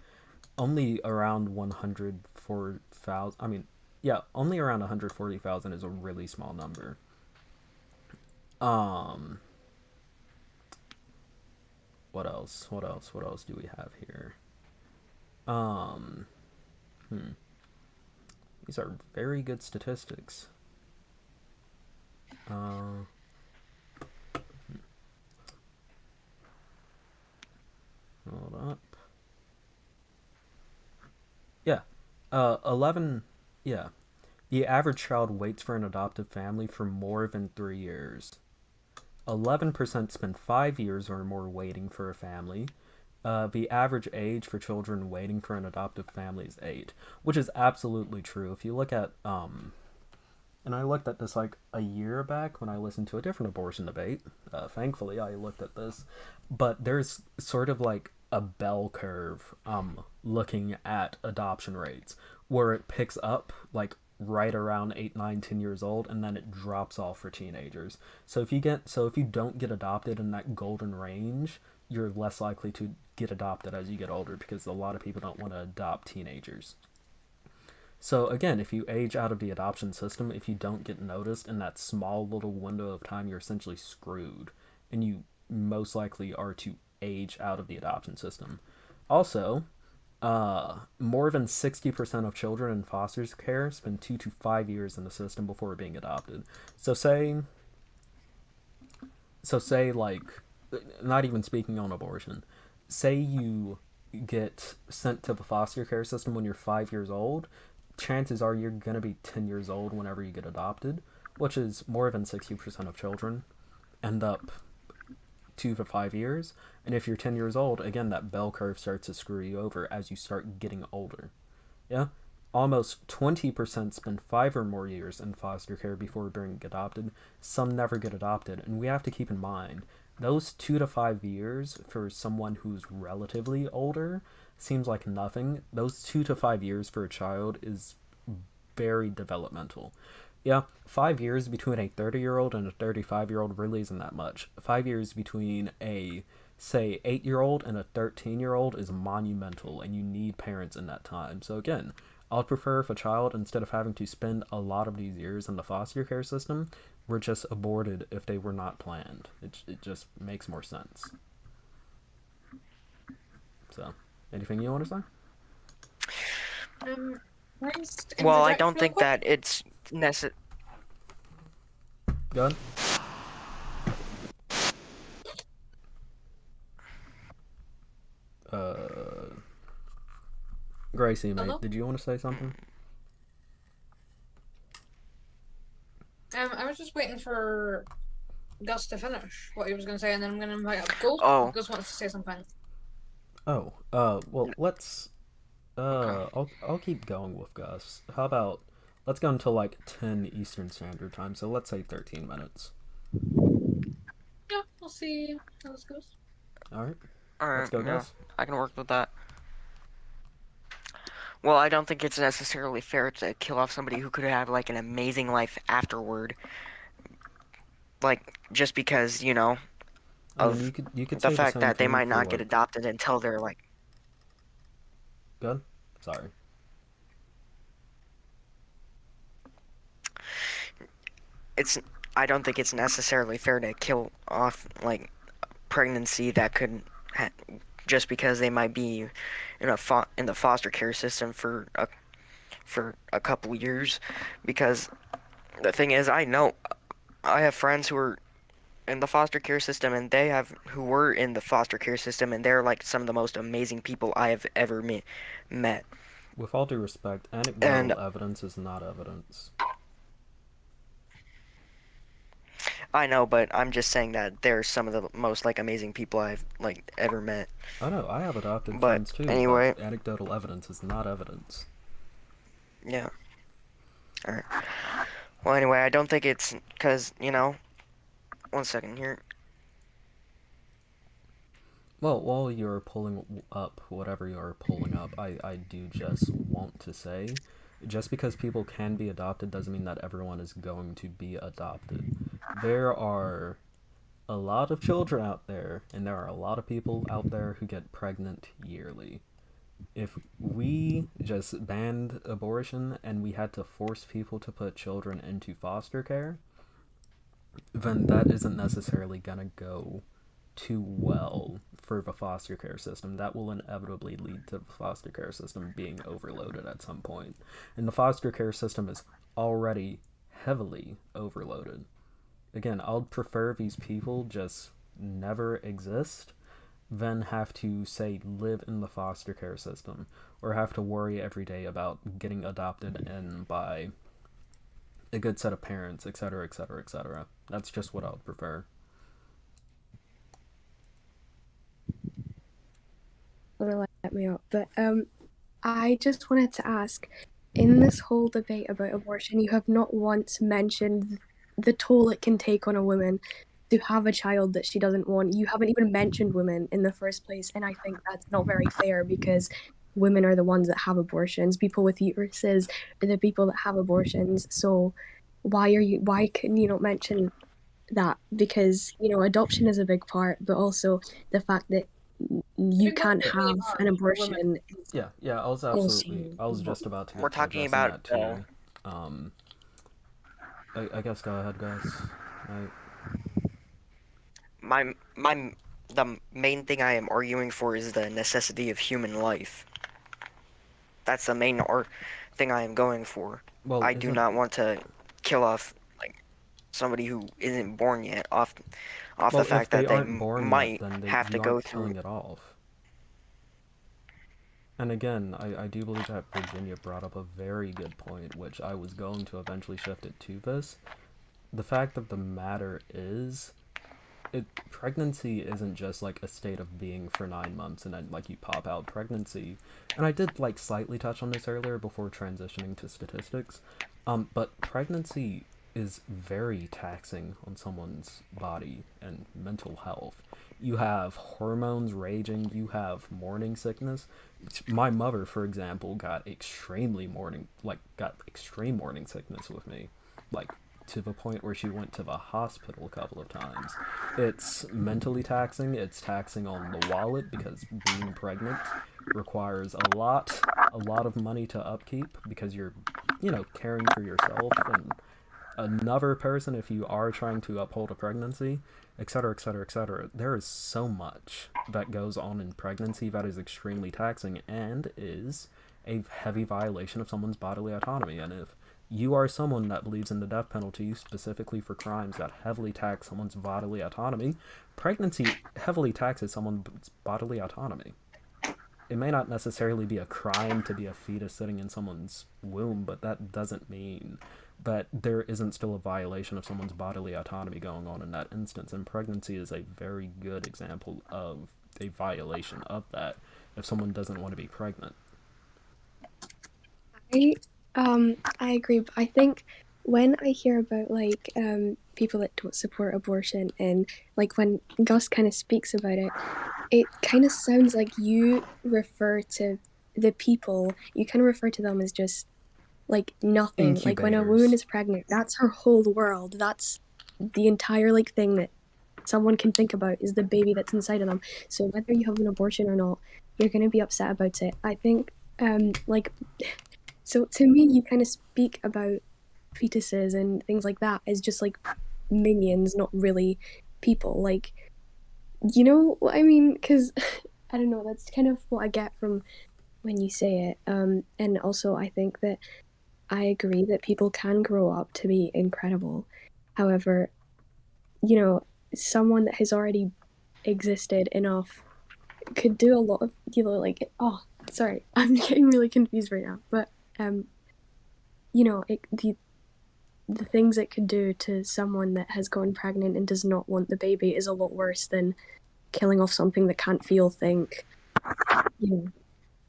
only around 140,000 is a really small number. What else do we have here? These are very good statistics. Hold up. Yeah. 11. Yeah. The average child waits for an adoptive family for more than 3 years. 11% spend 5 years or more waiting for a family. The average age for children waiting for an adoptive family is 8, which is absolutely true. If you look at, and I looked at this like a year back when I listened to a different abortion debate. Thankfully, I looked at this, but there's sort of like a bell curve, looking at adoption rates, where it picks up like right around 8, 9, 10 years old, and then it drops off for teenagers. So if you don't get adopted in that golden range, you're less likely to get adopted as you get older, because a lot of people don't want to adopt teenagers. So again, if you age out of the adoption system, if you don't get noticed in that small little window of time, you're essentially screwed, and you most likely are to age out of the adoption system. Also, more than 60% of children in foster care spend 2 to 5 years in the system before being adopted. So say like, not even speaking on abortion, say you get sent to the foster care system when you're 5 years old, chances are you're going to be 10 years old whenever you get adopted, which is more than 60% of children end up 2 to 5 years. And if you're 10 years old, again, that bell curve starts to screw you over as you start getting older. Yeah? Almost 20% spend 5 or more years in foster care before being adopted. Some never get adopted. And we have to keep in mind, those 2 to 5 years for someone who's relatively older seems like nothing. Those 2 to 5 years for a child is very developmental. Yeah, 5 years between a 30-year-old and a 35-year-old really isn't that much. 5 years between a, say, 8-year-old and a 13-year-old is monumental, and you need parents in that time. So again, I'd prefer if a child, instead of having to spend a lot of these years in the foster care system, were just aborted if they were not planned. It just makes more sense. So, anything you want to say? Can I just Well, I interject don't real think quick? that it's necessary. Go ahead. Gracie, mate, Hello? did you want to say something? I was just waiting for Gus to finish what he was going to say, and then I'm going to invite up Gold. Oh. Gus wants to say something. Oh, well, let's, I'll keep going with Gus. How about, let's go until like 10 Eastern Standard Time, so let's say 13 minutes. Yeah, we'll see how this goes. Alright, Alright, let's go, yeah, Gus. I can work with that. Well, I don't think it's necessarily fair to kill off somebody who could have like an amazing life afterward. Like, just because, I mean, of you could the say the fact same that they thing might for not get like, adopted until they're like Good? Sorry. I don't think it's necessarily fair to kill off like pregnancy that could just because they might be in the foster care system for a couple years, because the thing is, I have friends who are in the foster care system, and who were in the foster care system, and they're like some of the most amazing people I have ever met. With all due respect, And anecdotal evidence is not evidence. I know, but I'm just saying that they're some of the most like amazing people I've like ever met. I know, I have adopted But friends too, anyway, but anecdotal evidence is not evidence. yeah. All right. Well, anyway, I don't think it's because, one second here. Well, while you're pulling up whatever you're pulling up, I do just want to say, just because people can be adopted doesn't mean that everyone is going to be adopted. There are a lot of children out there, and there are a lot of people out there who get pregnant yearly. If we just banned abortion and we had to force people to put children into foster care, then that isn't necessarily gonna go too well for the foster care system. That will inevitably lead to the foster care system being overloaded at some point. And the foster care system is already heavily overloaded. Again, I'd prefer these people just never exist than have to, say, live in the foster care system or have to worry every day about getting adopted in by a good set of parents, etc., etc., etc. That's just what I would prefer. Let me up, but I just wanted to ask, in this whole debate about abortion, you have not once mentioned the toll it can take on a woman to have a child that she doesn't want. You haven't even mentioned women in the first place, and I think that's not very fair because women are the ones that have abortions. People with uteruses are the people that have abortions. So why couldn't you not mention that? Because, adoption is a big part, but also the fact that you can't have an abortion. Yeah, I was just about to get We're to talking addressing about that too. I guess go ahead, guys. The main thing I am arguing for is the necessity of human life. That's the main thing I am going for. Well, I do not want to kill off like somebody who isn't born yet off the fact that they might have to go through killing it off. And again, I do believe that Virginia brought up a very good point, which I was going to eventually shift it to this. The fact of the matter is, pregnancy isn't just like a state of being for 9 months and then like you pop out. Pregnancy, and I did like slightly touch on this earlier before transitioning to statistics, but pregnancy is very taxing on someone's body and mental health. You have hormones raging, you have morning sickness. My mother, for example, got extreme morning sickness with me, like to the point where she went to the hospital a couple of times. It's mentally taxing, it's taxing on the wallet because being pregnant requires a lot of money to upkeep because you're, caring for yourself and another person if you are trying to uphold a pregnancy, etc., etc., etc. There is so much that goes on in pregnancy that is extremely taxing and is a heavy violation of someone's bodily autonomy. And if you are someone that believes in the death penalty specifically for crimes that heavily tax someone's bodily autonomy, pregnancy heavily taxes someone's bodily autonomy. It may not necessarily be a crime to be a fetus sitting in someone's womb, but that doesn't mean that there isn't still a violation of someone's bodily autonomy going on in that instance. And pregnancy is a very good example of a violation of that if someone doesn't want to be pregnant. I agree, but I think when I hear about people that don't support abortion and like when Gus kind of speaks about it, it kind of sounds like you refer to the people, you kind of refer to them as just like nothing. Incubators. Like when a woman is pregnant, that's her whole world. That's the entire thing that someone can think about is the baby that's inside of them. So whether you have an abortion or not, you're going to be upset about it. I think like, so to me, you kind of speak about fetuses and things like that as just like minions, not really people. Like, you know what I mean? Because I don't know, that's kind of what I get from when you say it. And also, I think that I agree that people can grow up to be incredible. However, you know, someone that has already existed enough could do a lot of, you know, like, oh, sorry, I'm getting really confused right now. But, you know, the things it could do to someone that has gone pregnant and does not want the baby is a lot worse than killing off something that can't feel, think, you know,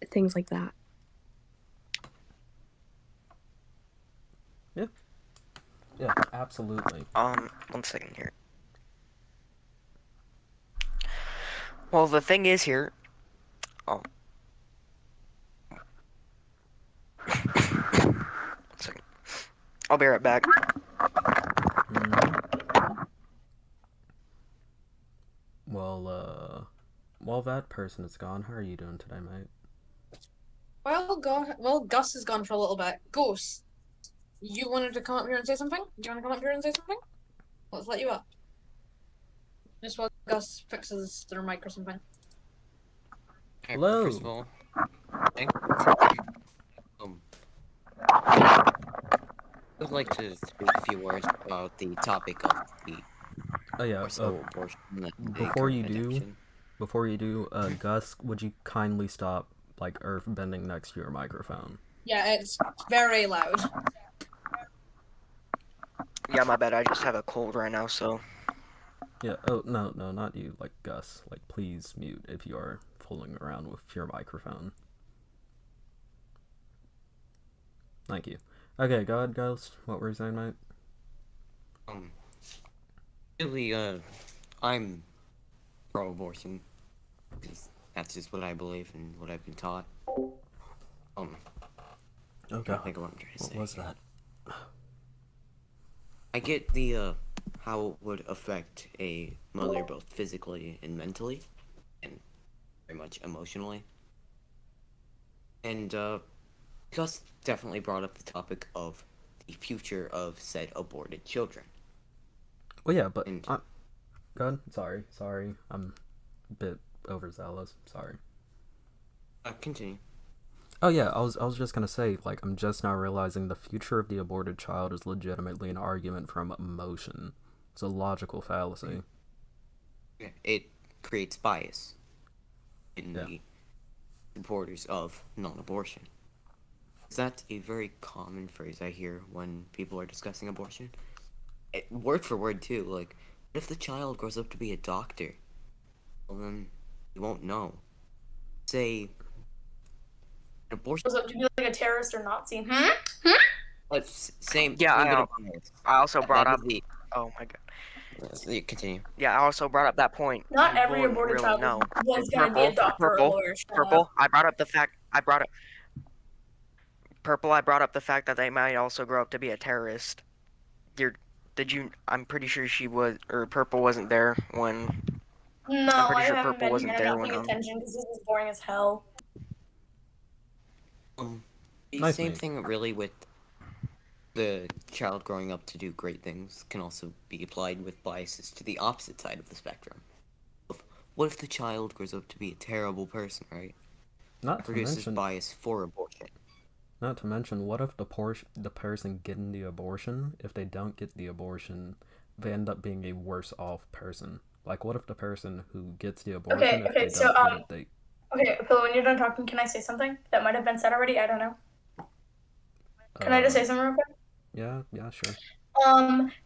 things like that. Yeah, absolutely. 1 second here. Well, the thing is here. Oh. 1 second. I'll be right back. Well, while that person is gone, how are you doing today, mate? Well, Gus is gone for a little bit. Ghost, you wanted to come up here and say something? Do you want to come up here and say something? Let's let you up. Just while Gus fixes their mic or something. Hello. First of all, I'd like to speak a few words about the topic of the abortion. Before you do, Gus, would you kindly stop like earth bending next to your microphone? Yeah, it's very loud. Yeah, my bad. I just have a cold right now, so. Yeah. Oh no, not you. Like Gus. Like please mute if you are fooling around with your microphone. Thank you. Okay, go ahead, Ghost. What were you saying, mate? Really, I'm pro-abortion. That's just what I believe and what I've been taught. Okay. I don't think what I'm trying to say. What was that? I get the, how it would affect a mother both physically and mentally, and very much emotionally. And, Gus definitely brought up the topic of the future of said aborted children. Well, yeah, but go ahead. Sorry, I'm a bit overzealous. Sorry. Continue. Oh yeah, I was just gonna say, like, I'm just now realizing the future of the aborted child is legitimately an argument from emotion. It's a logical fallacy. It creates bias in the supporters of non-abortion. That's a very common phrase I hear when people are discussing abortion. Word for word, too. Like, what if the child grows up to be a doctor? Well, then, you won't know. Say, abortion... Grows up to be like a terrorist or Nazi. Same. Yeah, I also brought up... the... Oh, my God. Continue. Yeah, I also brought up that point. Not You every wouldn't aborted really child know. was going to be a doctor or a lawyer. Purple, I brought up the fact... Purple, I brought up the fact that they might also grow up to be a terrorist. I'm pretty sure she was, or Purple wasn't there when... No, I'm pretty I sure haven't Purple been wasn't here. there I'm not when... paying attention because this is boring as hell. The same thing really with the child growing up to do great things can also be applied with biases to the opposite side of the spectrum. What if the child grows up to be a terrible person, right? Not produces to mention bias for abortion. Not to mention, what if the person getting the abortion, if they don't get the abortion, they end up being a worse off person? Like, what if the person who gets the abortion, if they don't get it, they... Okay, Pillow, when you're done talking, can I say something that might have been said already? I don't know. Can I just say something real quick? Yeah, sure.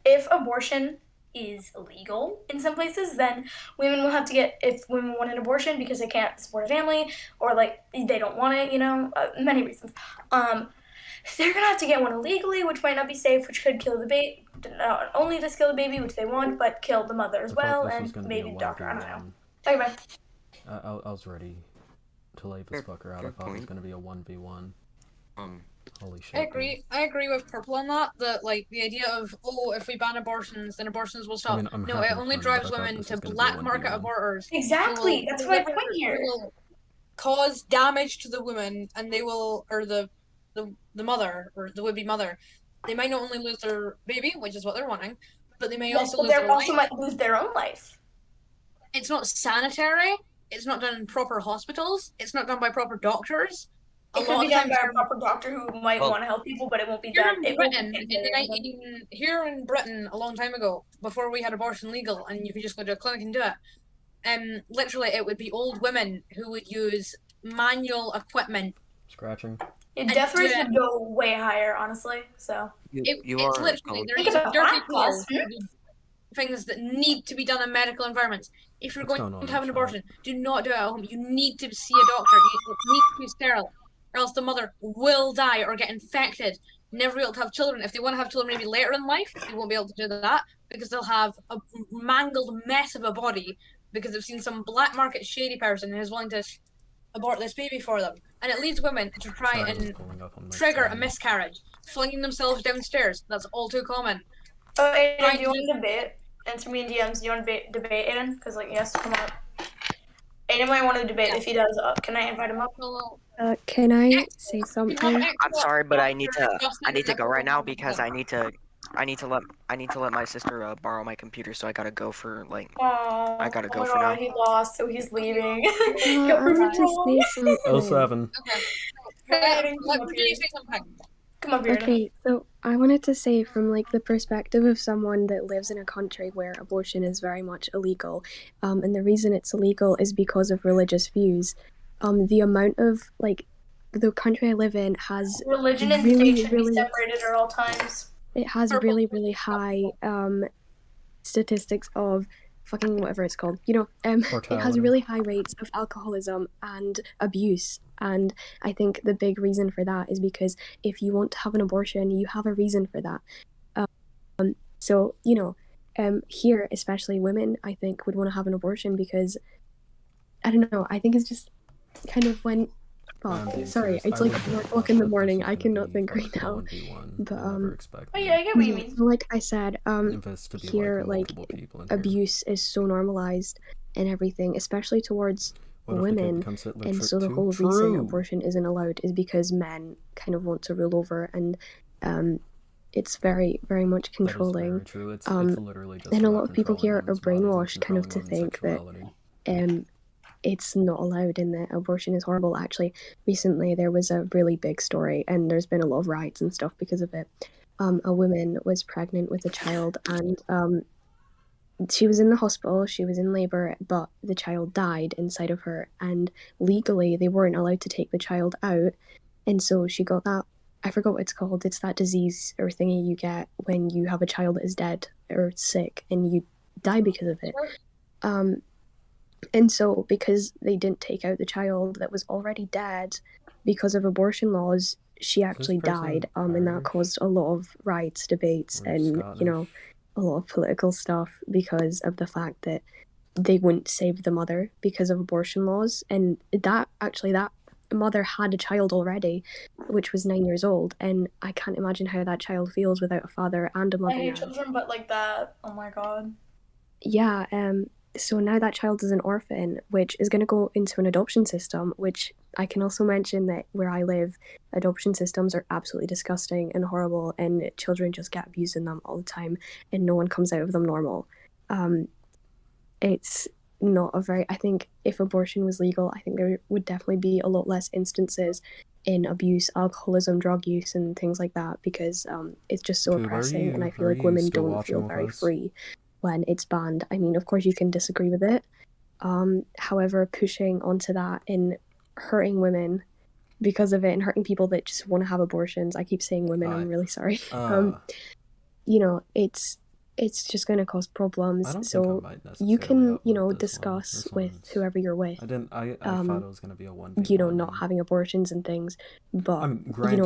If abortion is illegal in some places, then women will have to get, if women want an abortion because they can't support a family or like they don't want it, you know, many reasons. They're gonna have to get one illegally, which might not be safe, which could kill the baby. Not only just kill the baby, which they want, but kill the mother as well, and maybe the doctor. I don't know. Okay, bye. I was ready to lay this fucker out. I thought it was gonna be a 1v1. Holy shit. I agree with Purple on that. That like the idea of if we ban abortions, then abortions will stop. I mean, no, it only drives women to black market aborters. Exactly. That's my point here. cause damage to the woman, and they will, or the mother, or the would-be mother, they might not only lose their baby, which is what they're wanting, but they may Yes, also but lose they their also life. might lose their own life. It's not sanitary. It's not done in proper hospitals. It's not done by proper doctors. It could be done by a proper doctor who might want to help people, but it won't be done. Here in Britain, a long time ago, before we had abortion legal, and you could just go to a clinic and do it. Literally, it would be old women who would use manual equipment. Scratching. Death rates would go way higher, honestly. So it's literally there's dirty calls, things that need to be done in medical environments. If you're going to have an abortion, do not do it at home. You need to see a doctor. You need to be sterile, or else the mother will die or get infected. Never be able to have children. If they want to have children maybe later in life, they won't be able to do that because they'll have a mangled mess of a body because they've seen some black market shady person who is willing to abort this baby for them. And it leads women to try and trigger a miscarriage, flinging themselves downstairs. That's all too common. Oh, Aiden, do you want to debate? Answer me in DMs. Do you want to debate, Aiden? Because, like, yes, come up. Aiden might want to debate. If he does, can I invite him up? Can I say something? I'm sorry, but I need to go right now because I need to let my sister borrow my computer, so I gotta go for like. Oh, I gotta go for now. He lost, so he's leaving. I want to say something. 07. Okay. What did you say something? Come up here. Okay, so I wanted to say from like the perspective of someone that lives in a country where abortion is very much illegal, and the reason it's illegal is because of religious views. The amount of like the country I live in has religion and state should be separated at all times. It has really, really high statistics of fucking whatever it's called. It has really high rates of alcoholism and abuse. And I think the big reason for that is because if you want to have an abortion, you have a reason for that. So, here, especially women, I think, would want to have an abortion because, I don't know, I think it's just kind of when... sorry, it's like 4 o'clock in the morning. I cannot think right now. But, oh yeah, I get what you mean. So like I said, here, like, abuse is so normalized and everything, especially towards women, and so the whole reason abortion isn't allowed is because men kind of want to rule over, and it's very, very much controlling. It's literally just and a lot of people here are brainwashed kind of to think that it's not allowed and that abortion is horrible. Actually, recently there was a really big story, and there's been a lot of riots and stuff because of it. A woman was pregnant with a child, and she was in the hospital, she was in labor, but the child died inside of her, and legally they weren't allowed to take the child out, and so she got that, I forgot what it's called, it's that disease or thingy you get when you have a child that is dead or sick and you die because of it. And so because they didn't take out the child that was already dead because of abortion laws, she actually died, and that caused a lot of riots, debates, and a lot of political stuff because of the fact that they wouldn't save the mother because of abortion laws. And that mother had a child already, which was 9 years old, and I can't imagine how that child feels without a father and a mother. I hate children, but like that, oh my god. Yeah, so now that child is an orphan, which is going to go into an adoption system, which I can also mention that where I live, adoption systems are absolutely disgusting and horrible, and children just get abused in them all the time, and no one comes out of them normal. It's not a very... I think if abortion was legal, I think there would definitely be a lot less instances in abuse, alcoholism, drug use, and things like that, because it's just so oppressing, and I feel like women don't feel very free when it's banned. I mean, of course you can disagree with it. However, pushing onto that and hurting women because of it and hurting people that just want to have abortions, I keep saying women, I'm really sorry. It's just going to cause problems. So you can, discuss with whoever you're with, I thought it was going to be a 1v1. Not having abortions and things, but,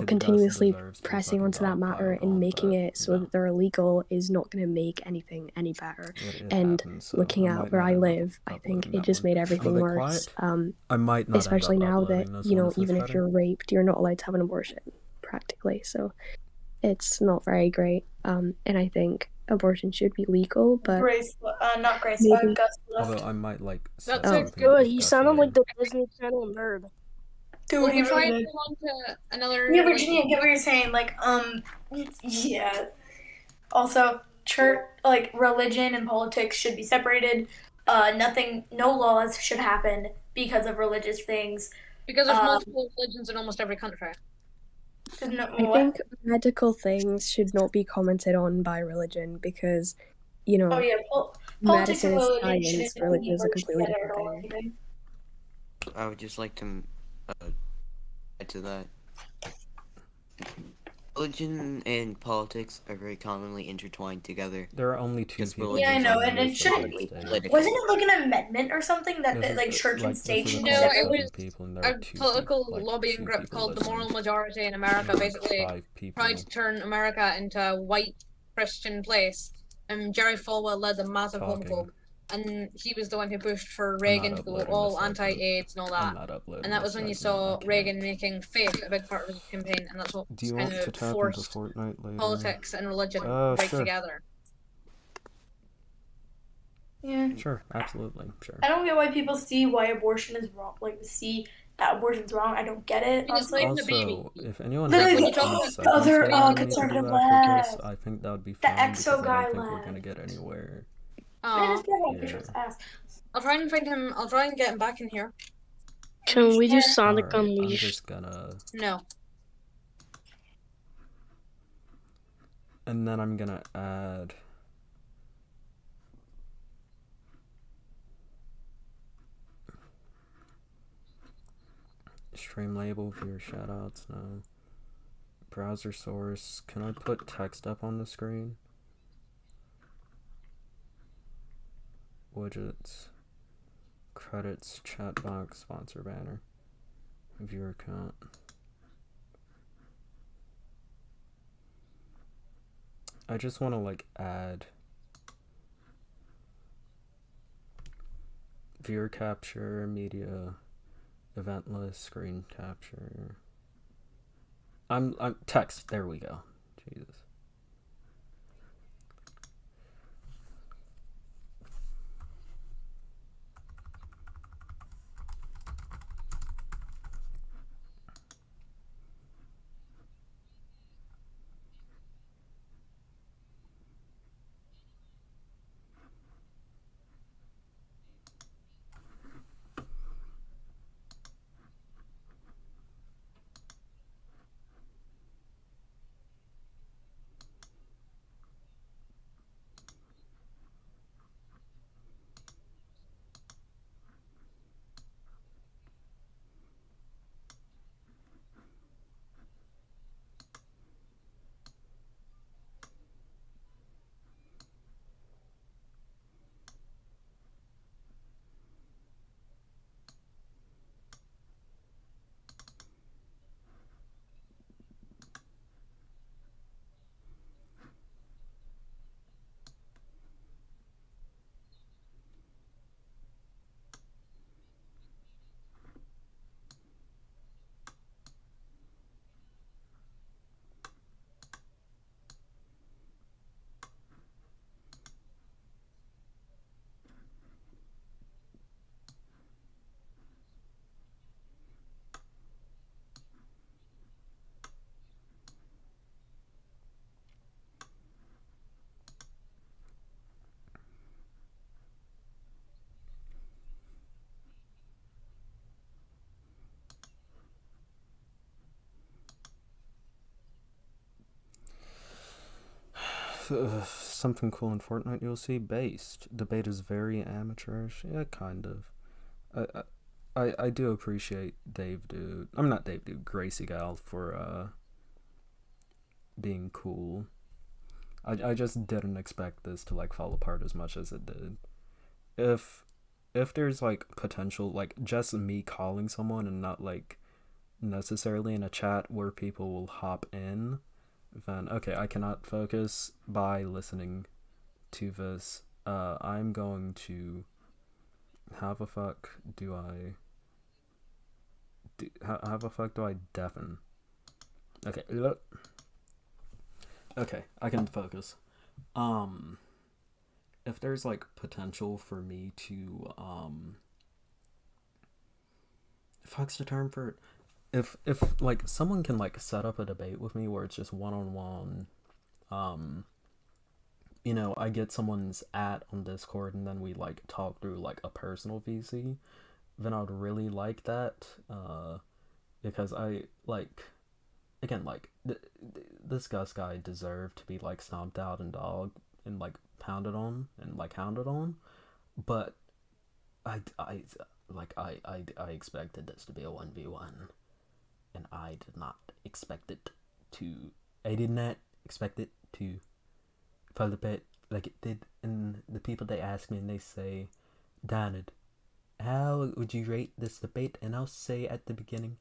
continuously pressing onto that matter and making it so that they're illegal is not going to make anything any better. And looking at where I live, I think it just made everything worse. I might not especially now that, even if you're raped, you're not allowed to have an abortion, practically. So it's not very great. and I think abortion should be legal, but Grace, not Grace. maybe- Gus left. Although I might like say That's something. good. He sounded disgusting. like the Disney Channel nerd. Dude, Well, he we try really and did. move on to another. Yeah, like, Virginia, I get what you're saying. Like, yeah. Also, church, like, religion and politics should be separated. No laws should happen because of religious things. because there's multiple religions in almost every country. I think medical things should not be commented on by religion because, you know, Oh yeah, politics medicine and is religion science, shouldn't religion is a merge completely together different at all, thing. anything. I would just like to add to that. Religion and politics are very commonly intertwined together. There are only two Because people. Yeah, I religions know, are and it used shouldn't politically, be. politically. Wasn't it like an amendment or something that, This is like the- church like, and this state is should a be No, call of it separate? seven was people, and there are A two political people, like, lobbying two group people called the listening. Moral Majority in America Like basically 5 people. tried to turn America into a white Christian place. And Jerry Falwell led a massive Talking. homophobe. And he was the one who pushed for I'm Reagan not to go uploading all this segment. anti-AIDS and all I'm that. not uploading. And that was this when you segment. I saw can't. Reagan making faith a big part of his campaign, and that's what Do you kind want to of tap into forced Fortnite later? politics and religion right sure. together. Yeah. Sure, absolutely, sure. I don't get why people see why abortion is wrong. Like, see that abortion's wrong. I don't get it, I mean, it's honestly. not even a baby. Also, if anyone Literally, has when like you talk any about segments other, they want me to conservative do after this, left. I think that would be The fine because EXO I guy don't think we're gonna left. get anywhere. Man, this guy won't Yeah. picture his ass. I'll try and find him. I'll try and get him back in here. Can we do Sonic Alright, I'm Unleashed? just gonna, No. and then I'm gonna add. Stream label, viewer shoutouts, no. Browser source, can I put text up on the screen? Widgets, credits, chat box, sponsor banner, viewer count. I just want to like add viewer capture, media, event list, screen capture. I'm text. There we go. Jesus. Something cool in Fortnite you'll see. Based debate is very amateurish. Yeah, kind of. I do appreciate Dave Dude. I'm not Dave Dude. Gracie Gal for being cool. I just didn't expect this to like fall apart as much as it did. If there's like potential, like just me calling someone and not like necessarily in a chat where people will hop in, then okay, I cannot focus by listening to this. I'm going to how the fuck do I how the fuck do I deafen? Okay, Okay, I can focus. If there's like potential for me to fuck's the term for it? If like someone can like set up a debate with me where it's just one on one, I get someone's on Discord and then we like talk through like a personal VC, then I'd really like that. Because I like again like this Gus guy deserved to be like stomped out and dogged and like pounded on and like hounded on, but I expected this to be a 1v1, and I did not expect it to. I did not expect it to fall apart like it did. And the people they ask me and they say, Donald, how would you rate this debate? And I'll say at the beginning,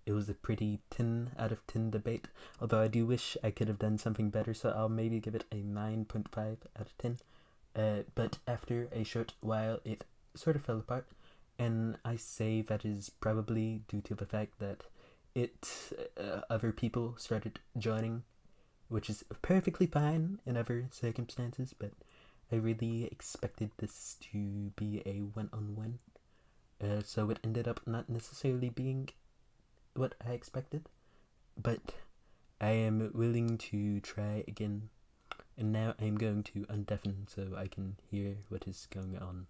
it was a pretty 10 out of 10 debate. Although I do wish I could have done something better, so I'll maybe give it a 9.5 out of 10. But after a short while, it sort of fell apart. And I say that is probably due to the fact that other people started joining, which is perfectly fine in other circumstances, but I really expected this to be a one-on-one. So it ended up not necessarily being what I expected, but I am willing to try again. And now I'm going to undeafen so I can hear what is going on.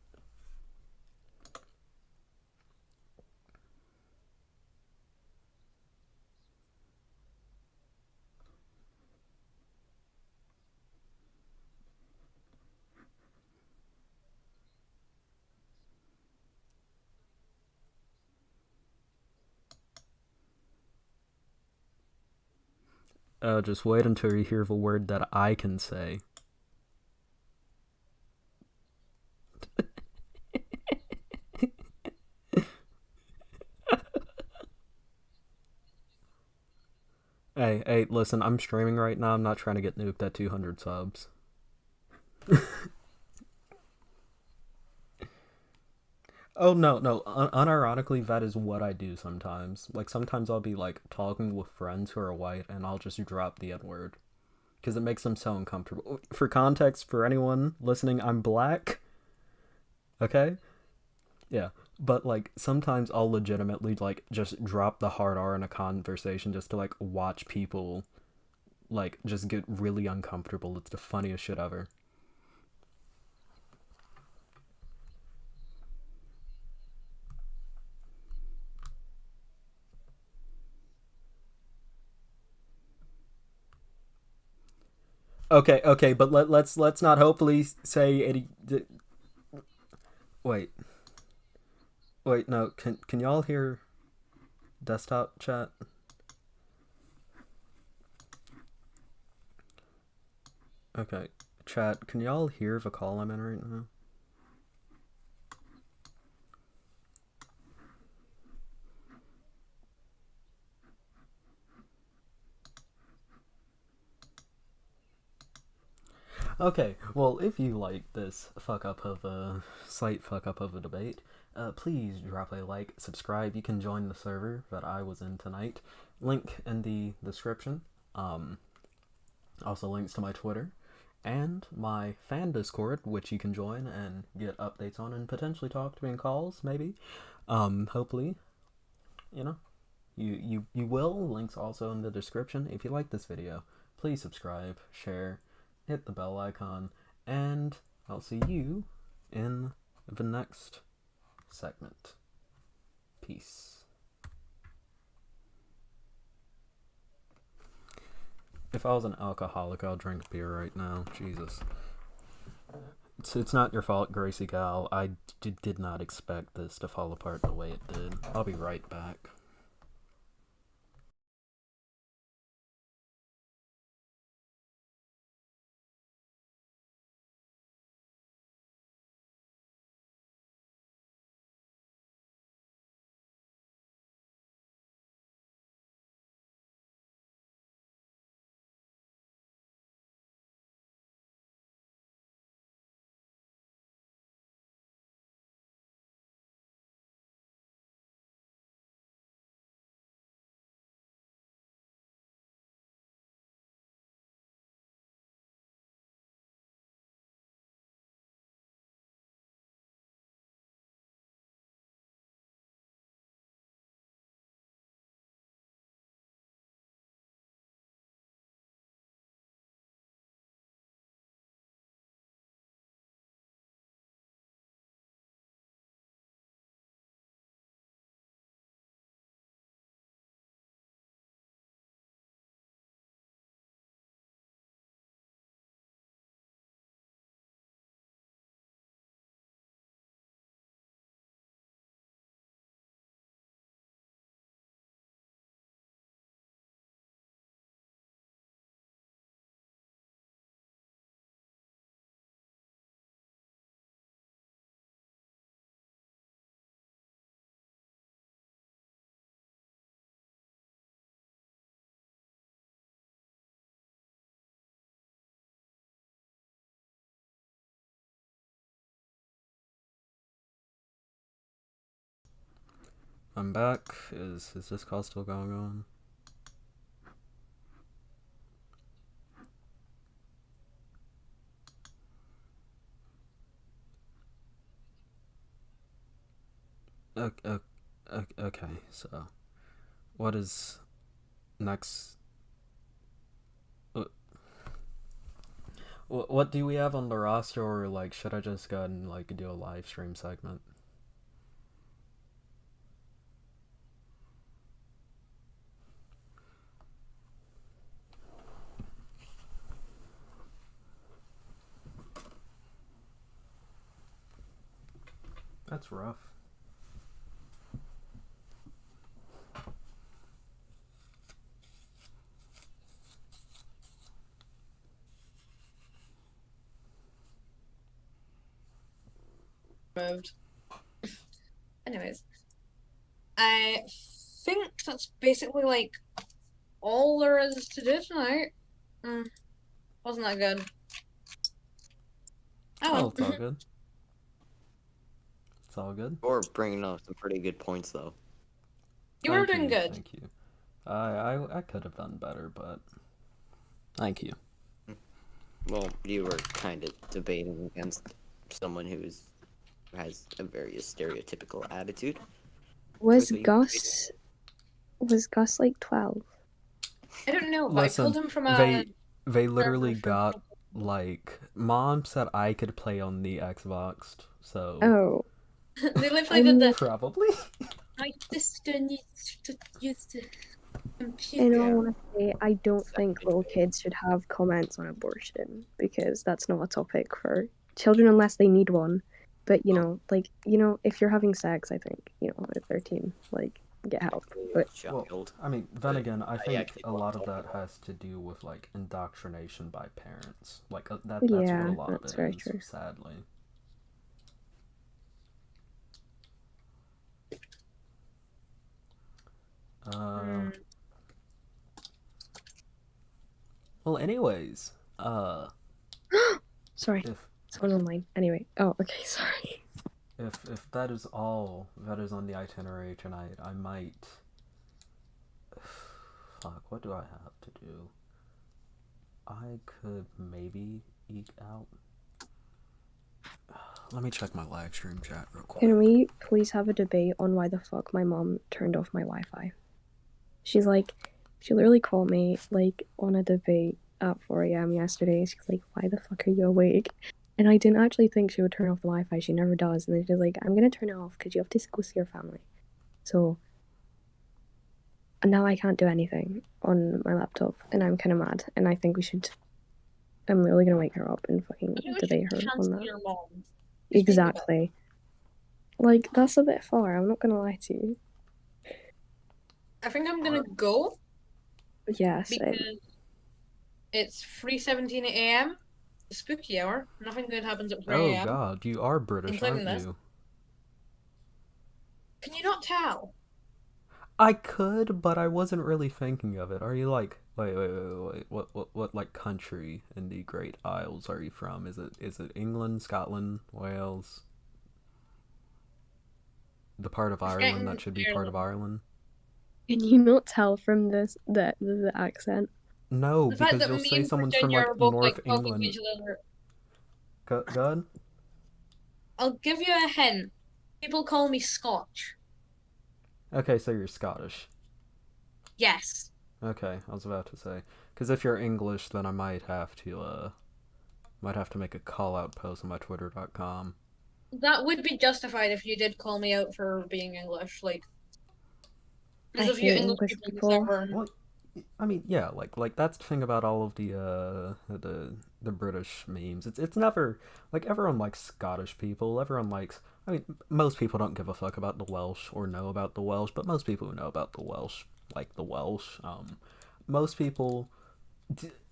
Just wait until you hear the word that I can say. Hey, listen, I'm streaming right now. I'm not trying to get nuked at 200 subs. Oh, no. Unironically, that is what I do sometimes. Like, sometimes I'll be, like, talking with friends who are white, and I'll just drop the N-word. Because it makes them so uncomfortable. For context, for anyone listening, I'm black. Okay? Yeah. But, like, sometimes I'll legitimately, like, just drop the hard R in a conversation just to, like, watch people, like, just get really uncomfortable. It's the funniest shit ever. Okay, but let's not hopefully say any. Wait, no. Can y'all hear desktop chat? Okay, chat. Can y'all hear the call I'm in right now? Okay, well, if you like this slight fuck up of a debate, please drop a like, subscribe. You can join the server that I was in tonight. Link in the description. Also links to my Twitter and my fan Discord, which you can join and get updates on and potentially talk to me in calls, maybe. Hopefully, you will. Links also in the description. If you like this video, please subscribe, share, hit the bell icon, and I'll see you in the next segment. Peace. If I was an alcoholic, I'll drink beer right now. Jesus. It's not your fault, Gracie Gal. I did not expect this to fall apart the way it did. I'll be right back. I'm back. Is this call still going on? Okay, so what is next? What do we have on the roster, or like should I just go ahead and like do a live stream segment? That's rough. Moved. Anyways, I think that's basically like all there is to do tonight. Wasn't that good? Oh, well, it's all good. It's all good. You're bringing up some pretty good points, though. You were doing good. Thank you. I could have done better, but thank you. Well, you were kind of debating against someone who has a very stereotypical attitude. Was Quickly, Gus like 12? I don't know, but Listen, I pulled him from a. they literally from- got like Mom said I could play on the Xbox, so Oh, They literally did the. probably. My sister needs to use the in computer. all honesty, I don't think little kids should have comments on abortion because that's not a topic for children unless they need one. But if you're having sex, I think at 13, like get help. But child. I mean, then But again, I I think actually a want lot to of talk that about has to do with like indoctrination by parents. Like that's what Yeah, a lot of that's it very is, true. sadly. Well, anyways, sorry, if someone online. Anyway, oh okay, sorry. if that is all that is on the itinerary tonight, I might. Fuck, what do I have to do? I could maybe eke out. Let me check my live stream chat real quick. Can we please have a debate on why the fuck my mom turned off my Wi-Fi? She literally called me like on a debate at 4 a.m. yesterday. She's like, "Why the fuck are you awake?" And I didn't actually think she would turn off the Wi-Fi. She never does. And then she's like, "I'm gonna turn it off because you have to go see your family." So and now I can't do anything on my laptop, and I'm kind of mad. And I think we should. I'm literally gonna wake her up and fucking debate her on that. Your mom. Exactly. Like, that's a bit far, I'm not gonna lie to you. I think I'm gonna go Yes. because it's 3:17 a.m. The spooky hour. Nothing good happens at 3 a.m. Oh god, you are British, including aren't this. you? Can you not tell? I could, but I wasn't really thinking of it. Are you like wait, what like country in the Great Isles are you from? Is it England, Scotland, Wales? The part of Ireland that should be part of Ireland? Can you not tell from the accent? No, The fact because that you'll me say and someone's from Virginia like are both North like talking to England. each other. Good? I'll give you a hint. People call me Scotch. Okay, so you're Scottish. Yes. Okay, I was about to say, because if you're English, then I might have to make a call out post on my Twitter.com. That would be justified if you did call me out for being English. Like, there's a few hate English English people in the people. server. Well, I mean, yeah, like that's the thing about all of the British memes. It's never like everyone likes Scottish people. Everyone likes. I mean, most people don't give a fuck about the Welsh or know about the Welsh, but most people who know about the Welsh like the Welsh. Most people.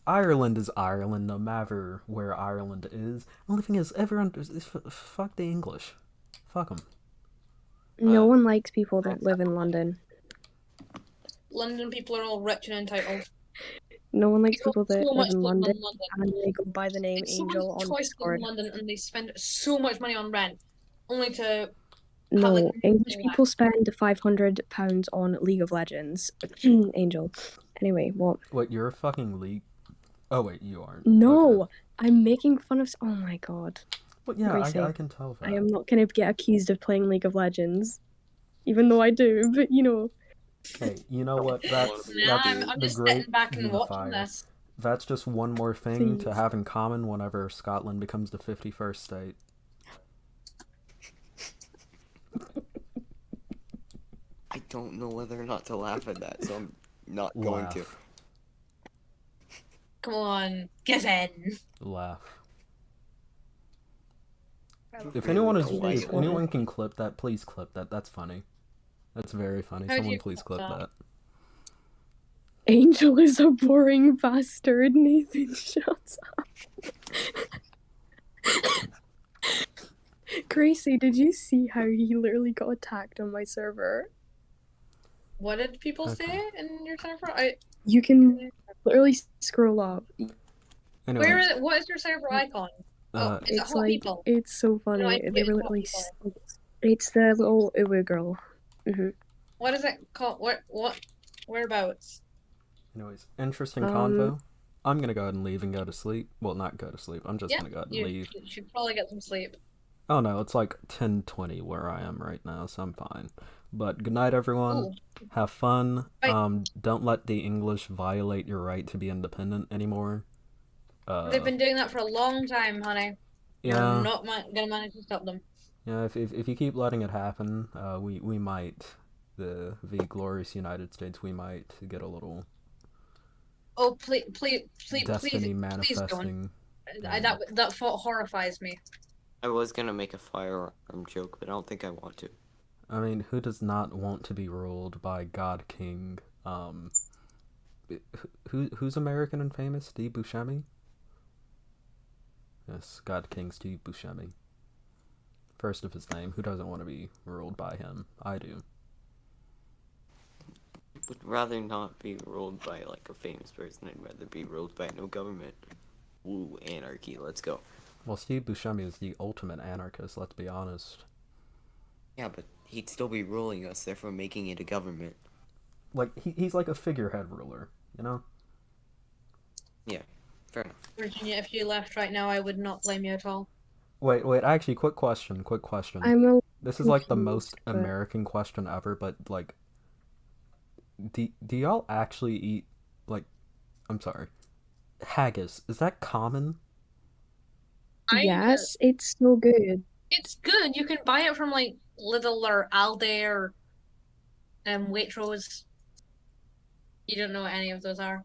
Ireland is Ireland, no matter where Ireland is. The only thing is, everyone fuck the English. Fuck them. No one likes people that live in London. London people are all rich and entitled. No one likes They go people that so live much in money London, on London. and they go by the name Like, Angel someone's on choice lives in Discord. London and they spend so much money on rent, only to No, English Yeah. people spend £500 on League of Legends. Angel. Anyway, what? Wait, you're a fucking league. Oh wait, you aren't. No, Okay. I'm making fun of. Oh my god. But yeah, Gracie, I can tell that. I am not gonna get accused of playing League of Legends, even though I do. But you know. Hey, you know what? That's Nah, I'm the just great sitting back and watching unifier. this. That's just one more thing to Please. have in common whenever Scotland becomes the 51st state. I don't know whether or not to laugh at that, so I'm not going to. Laugh. Come on, get in. Laugh. If anyone can clip that, please clip that. That's funny. That's very funny. How do Someone you please clip clip that? that. Angel is a boring bastard. Nathan, shut up. Gracie, did you see how he literally got attacked on my server? What did people Okay. say in your server? You can literally scroll up. Anyways, Where is it? What is your server icon? Oh, is it It's hot like people? it's so funny. No, I They hate were hot literally. people. It's the little Uwe girl. What is it called? What? Whereabouts? anyways, interesting Um, convo. I'm gonna go ahead and leave and go to sleep. Well, not go to sleep. I'm just Yeah, gonna go ahead and you leave. should probably get some sleep. Oh no, it's like 10:20 where I am right now, so I'm fine. But good night, everyone. Ooh. Have fun. Bye. Don't let the English violate your right to be independent anymore. They've been doing that for a long time, honey. You're Yeah, not gonna manage to stop them. yeah. If you keep letting it happen, we might, the glorious United States, we might get a little Oh, please, destiny please go on. manifesting. That thought horrifies me. I was gonna make a firearm joke, but I don't think I want to. I mean, who does not want to be ruled by God King? Who's American and famous? Steve Buscemi? Yes, God King Steve Buscemi. First of his name. Who doesn't want to be ruled by him? I do. Would rather not be ruled by like a famous person. I'd rather be ruled by no government. Woo, anarchy. Let's go. Well, Steve Buscemi is the ultimate anarchist, let's be honest. Yeah, but he'd still be ruling us, therefore making it a government. Like, he's like a figurehead ruler, you know? Yeah, fair enough. Virginia, if you left right now, I would not blame you at all. Wait, actually, quick question. This is like the most confused, but- American question ever, but like, do y'all actually eat, like, I'm sorry, haggis? Is that common? Yes, it's so good. It's good. You can buy it from like Lidl or Aldi or Waitrose. You don't know what any of those are.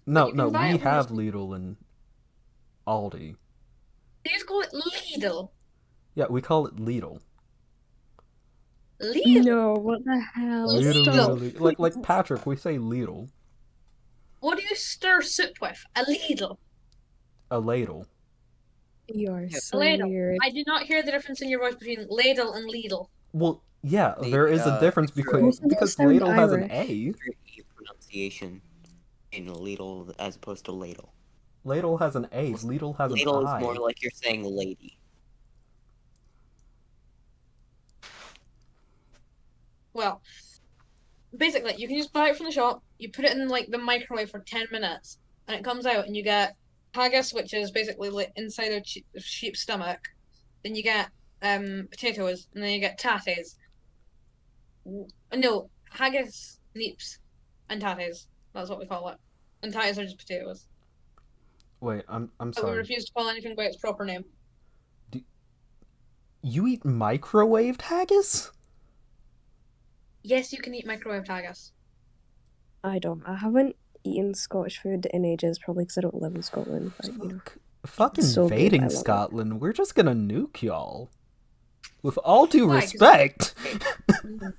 No, you can buy we it from have those- Lidl and Aldi. They just call it Lidl. Yeah, we call it Lidl. Lidl. No, what the hell? Lidl. Stop. Like Patrick, we say Lidl. What do you stir soup with? A Lidl. A ladle. You are so Ladle. weird. I did not hear the difference in your voice between ladle and Lidl. Well, yeah, The, there is a difference extra- because sound ladle has an Irish. A. Pronunciation in Lidl as opposed to ladle. Ladle has an A. Lidl has an Ladle I. is more like you're saying lady. Well, basically, you can just buy it from the shop. You put it in like the microwave for 10 minutes, and it comes out, and you get haggis, which is basically like inside a sheep's stomach. Then you get potatoes, and then you get tatties. No, haggis, neeps, and tatties. That's what we call it. And tatties are just potatoes. Wait, I'm But we sorry. refuse to call anything by its proper name. You eat microwaved haggis? Yes, you can eat microwaved haggis. I don't. I haven't eaten Scottish food in ages, probably because I don't live in Scotland. But you know, Fucking so good, I invading love it. Scotland. We're just gonna nuke y'all. With all due Why? respect.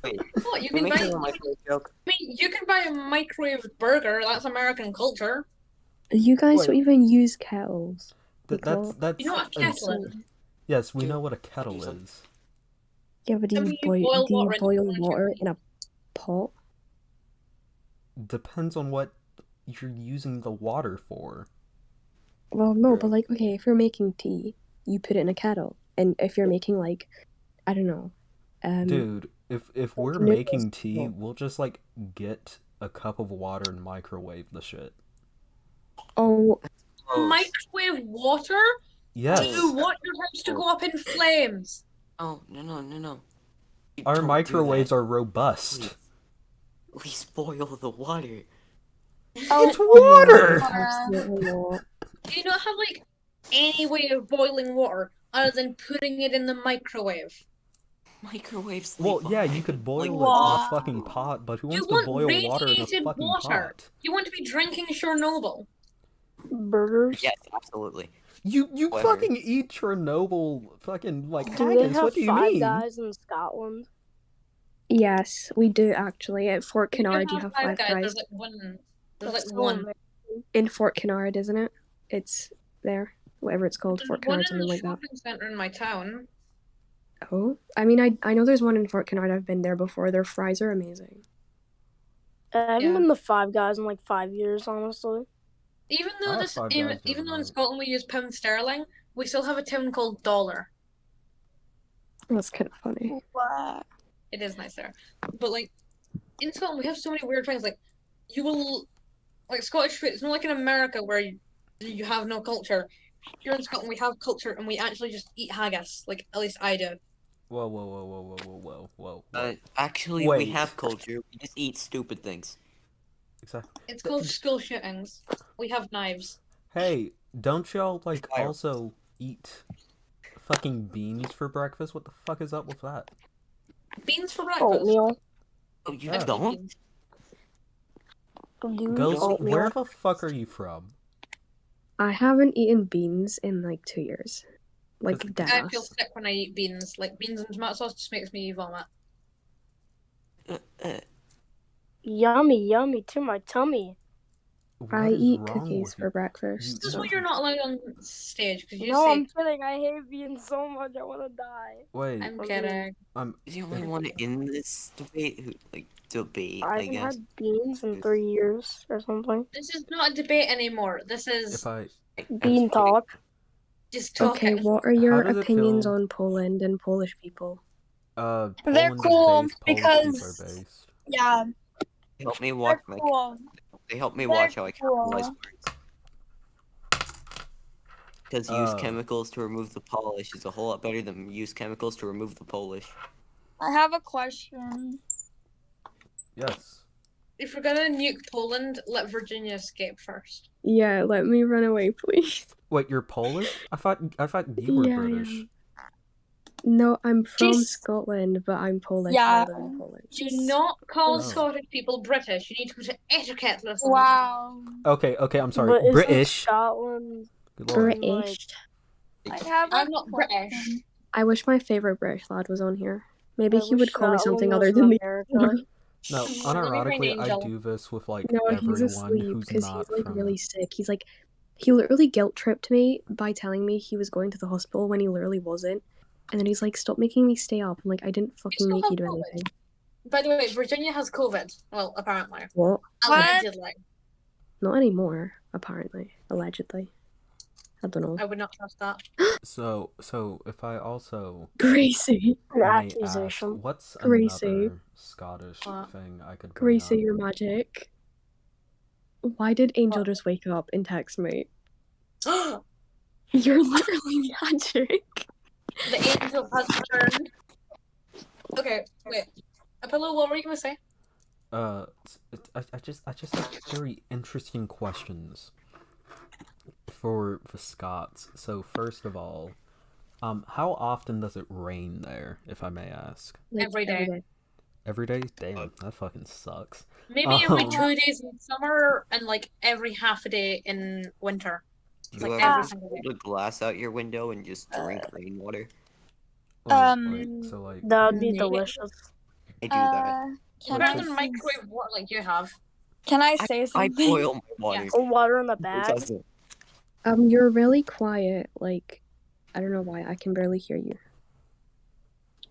Wait, What, you we're can buy? making a microwave joke. I mean, you can buy a microwaved burger. That's American culture. you guys Wait. don't even use kettles. That's You know what a kettle is? Yes, we know what a kettle is. Yeah, but do I you, mean, you boil do you water in boil the water kettle. in a pot? Depends on what you're using the water for. Well, no, True. but like, okay, if you're making tea, you put it in a kettle. And if you're making, like, I don't know, Dude, if we're noodles. making tea, we'll just like get a cup of water and microwave the shit. Oh, Microwave water? Yes. Do you want your house to go up in flames? Oh, no. You Our don't do microwaves that. are robust. Please boil the water. Oh, It's water! absolutely not. Do you not have like any way of boiling water other than putting it in the microwave? Microwaves. Well, leave yeah, behind, you could boil like, it in a Wow. fucking pot, but who You wants to want boil water in a radiated fucking water. pot? You want to be drinking Chernobyl. Burgers? Yes, absolutely. You Whatever. fucking eat Chernobyl fucking like Do they haggis, have what do you Five mean? Guys in Scotland? Yes, we do actually. At Fort We don't Kennard, you have Five Guys. There's like one. There's That's like so one. amazing. In Fort Kennard, isn't it? It's there. Whatever it's called, There's Fort one Kennard, in something the like that. shopping center in my town. Oh, I mean, I know there's one in Fort Kennard. I've been there before. Their fries are amazing. I haven't Yeah. been to Five Guys in like 5 years, honestly. Even I though have this, Five even, Guys even though in overnight. Scotland we use pound sterling, we still have a town called dollar. That's kind of funny. Wow. It is nice there, but like in Scotland we have so many weird things. Like you will, like Scottish food. It's not like in America where you have no culture. Here in Scotland we have culture and we actually just eat haggis. Like at least I do. Whoa. Actually, Wait. we have culture. We just eat stupid things. Exactly. It's called school shootings. We have knives. Hey, don't y'all like Fire. also eat fucking beans for breakfast? What the fuck is up with that? Beans for breakfast. Oatmeal. Oh, you Yeah. don't? Dude, Ghost, oatmeal. where the fuck are you from? I haven't eaten beans in like 2 years. Like Cause- dead I feel ass. sick when I eat beans. Like beans and tomato sauce just makes me vomit. Yummy to my tummy. What I is eat wrong cookies with for you? breakfast. This is so- why you're not allowed on stage because you No, say I'm kidding. I hate beans so much. I want to die. Wait, I'm I'm kidding. Is the only one in this debate who, debate, I I haven't guess. had beans in 3 years or something. This is not a debate anymore. This is if I Bean talk. just Okay, talking. what are your does it opinions feel- on Poland and Polish people? Poland They're is cool based, Polish people because- are based. Yeah, They help me watch they're cool. They help me They're watch how I cool. capitalize words. Because use chemicals to remove the polish is a whole lot better than use chemicals to remove the Polish. I have a question. Yes. If we're gonna nuke Poland, let Virginia escape first. Yeah, let me run away, please. Wait, you're Polish? I thought you were Yeah, I British. am. No, I'm from Just- Scotland, but I'm Polish. Yeah. I live in Poland. Do not call Oh. Scottish people British. You need to go to etiquette lessons. Wow. Okay, I'm sorry. But isn't British. Scotland. Good lord. British. I have a I'm not British. question. I wish my favorite British lad was on here. Maybe I he wish would call me something Scotland other was than the. America. No, Let me unironically, bring I Angel. do this with like No, and he's everyone asleep who's because not he's like from. really sick. He's like, he literally guilt tripped me by telling me he was going to the hospital when he literally wasn't. And then he's like, "Stop making me stay up." I'm like, "I didn't fucking still make you have do COVID. anything." By the way, Virginia has COVID. Well, apparently. What? What? Allegedly. Not anymore. Apparently, allegedly. I don't know. I would not trust that. So if I also Gracie, An may ask, accusation. what's Gracie. another Scottish What? thing I could bring Gracie, up? you're magic. Why did Angel just wake up and text me? The You're literally magic. angel has turned. Okay, wait. Apollo, what were you gonna say? I just have very interesting questions for Scots. So first of all, how often does it rain there, if I may ask? Like, Every day. Every day? Damn, that fucking sucks. Maybe every Um, 2 days in summer and like every half a day in winter. It's You like ever every just single day. hold a glass out your window and just drink rainwater? So like, That would be Maybe. delicious. I do that. Can Rather I, than microwave water like you have. can I say I something? boil my water. Or water in the It bag. doesn't. You're really quiet. Like, I don't know why. I can barely hear you.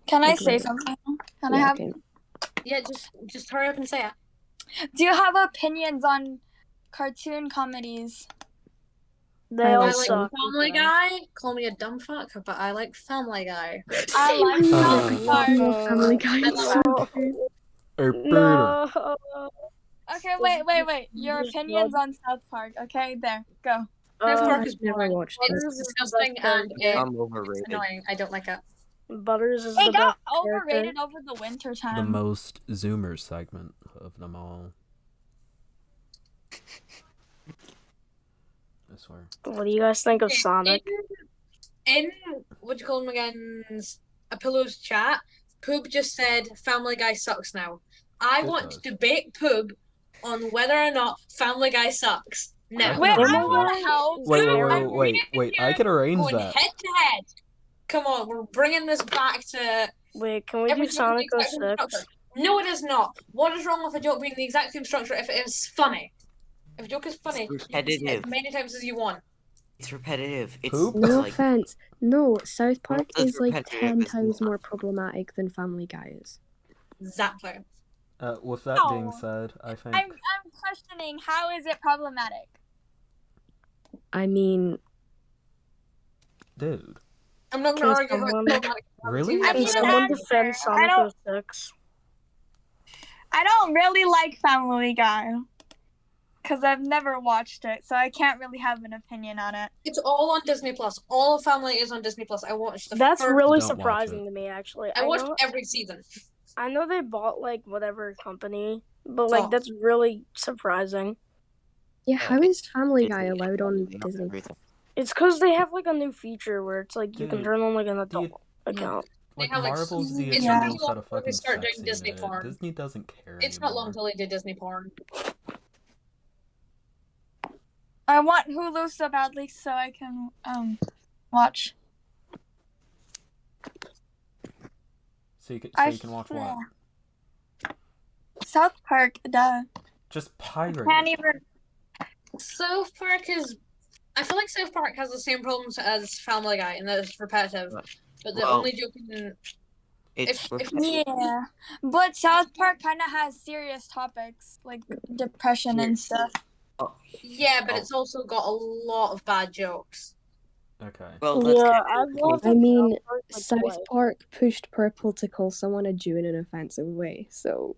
Can I Like, say right. something? Can I Yeah, have? okay. Yeah, just hurry up and say it. Do you have opinions on cartoon comedies? They I all I like like suck. Family Guy. Call me a dumb fuck, but I like Family Guy. I like Same. Uh, South I Park. love Family Guy. I It's love so No. good. Burner. No. Okay, wait. Your opinions on South Park. Okay, there, go. South Park I've is never boring. watched it. It's Butters is the disgusting best and character. I'm overrated. it's annoying. I don't like it. Butters is It the got best character. overrated over the winter time. The most Zoomers segment of them all. I swear. What do you guys think of Sonic? In what do you call him again? A Pillow's chat, Poob just said Family Guy sucks now. I It want does. to debate Poob on whether or not Family Guy sucks. Now, Wait, I Family want Guy to help. is Wait, terrible. wait. I can arrange going that. head to head. Come on, we're bringing this back to Wait, can we do everything Sonic in the exact same 06? structure. No, it is not. What is wrong with a joke being the exact same structure if it is funny? If a joke is funny, you can say it repetitive. as many times as you want. It's repetitive. It's, Poop? it's No like offense. No, South Park That's is like repetitive, 10 it's times not. more problematic than Family Guy is. Exactly. With that being No. said, I think I'm questioning how is it problematic? I mean, dude. I'm not going to Can argue about someone- problematic. Really? I Can mean, someone I'm defend sure. I Sonic don't- 06? I don't really like Family Guy because I've never watched it, so I can't really have an opinion on it. It's all on Disney Plus. All of Family is on Disney Plus. I watched the That's first. really Don't watch surprising it. to me, actually. I watched know, every season. I know they bought like whatever company, but Oh. like that's really surprising. yeah, how is Family Disney Guy allowed on Disney Disney? everything. It's because they have like a new feature where it's like you can Dude, turn on like an do you- adult account. Like have, like, Marvel's The it's not Eternals too long had a before they fucking start doing sex Disney scene in it. porn. Disney doesn't care It's not long anymore. till they do Disney porn. I want Hulu so badly so I can watch. So you can watch what? South Park, duh. Just pirate. Can't it. even. South Park is. I feel like South Park has the same problems as Family Guy, and that it's repetitive. But the Well, only joke in It's If- repetitive. Yeah, but South Park kind of has serious topics like depression and stuff. Oh, yeah, but oh, it's also got a lot of bad jokes. Okay. well, let's Yeah, get I've watched I mean, South Park, like, South twice. Park pushed Purple to call someone a Jew in an offensive way, so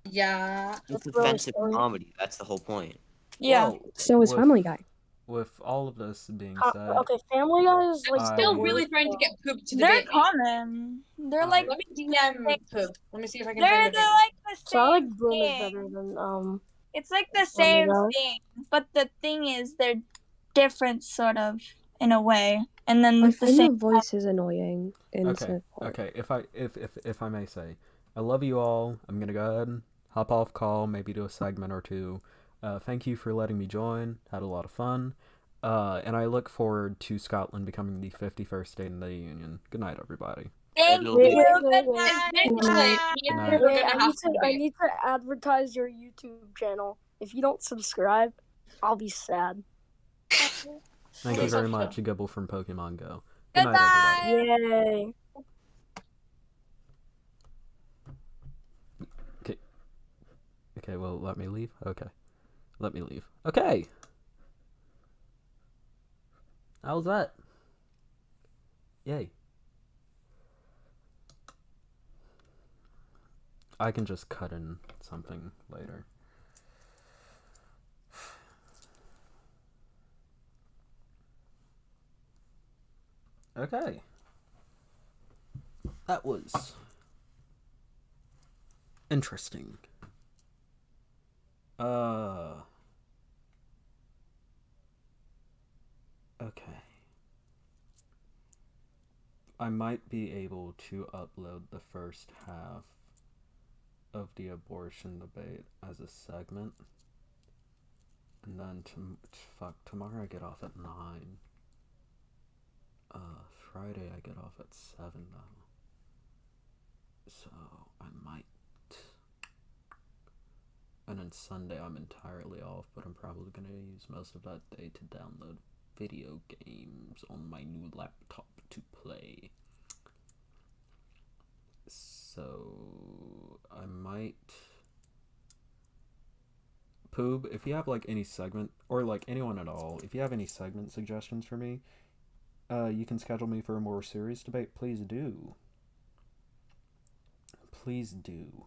Yeah. it's That's really offensive funny. comedy. That's the whole point. Yeah. Well, so is with- Family Guy. With all of this being Uh, said, okay, Family Guy is like I'm I- still the really worst trying to one. get Poop to They're debate me. common. They're I- like Let me DM Poop. Let me see if I can they're find they're it. like the same Sonic Boom is thing. better than It's like the Family same Guy. thing, but the thing is they're different, sort of, in a way. And then I the find the same. voice is annoying in Okay, South Park. okay. If I may say, I love you all. I'm gonna go ahead and hop off call, maybe do a segment or two. Thank you for letting me join. Had a lot of fun. And I look forward to Scotland becoming the 51st state in the Union. Good night, everybody. Thank It'll you. be- Good Wait, night. Eventually, me and Nah. Poop are Wait, gonna have to I debate. need to advertise your YouTube channel. If you don't subscribe, I'll be sad. Thank you Yes, very I'm much, sure. Gibble from Pokemon Go. Good night, Goodbye. everybody. Yay. Okay, well, let me leave. Okay. Let me leave. Okay. How was that? Yay. I can just cut in something later. Okay. That was interesting. Okay. I might be able to upload the first half of the abortion debate as a segment. And then tomorrow I get off at 9. Friday I get off at 7 though. So I might. And then Sunday I'm entirely off, but I'm probably gonna use most of that day to download video games on my new laptop to play. So I might Poob, if you have like any segment, or like anyone at all, if you have any segment suggestions for me, you can schedule me for a more serious debate. Please do. Please do.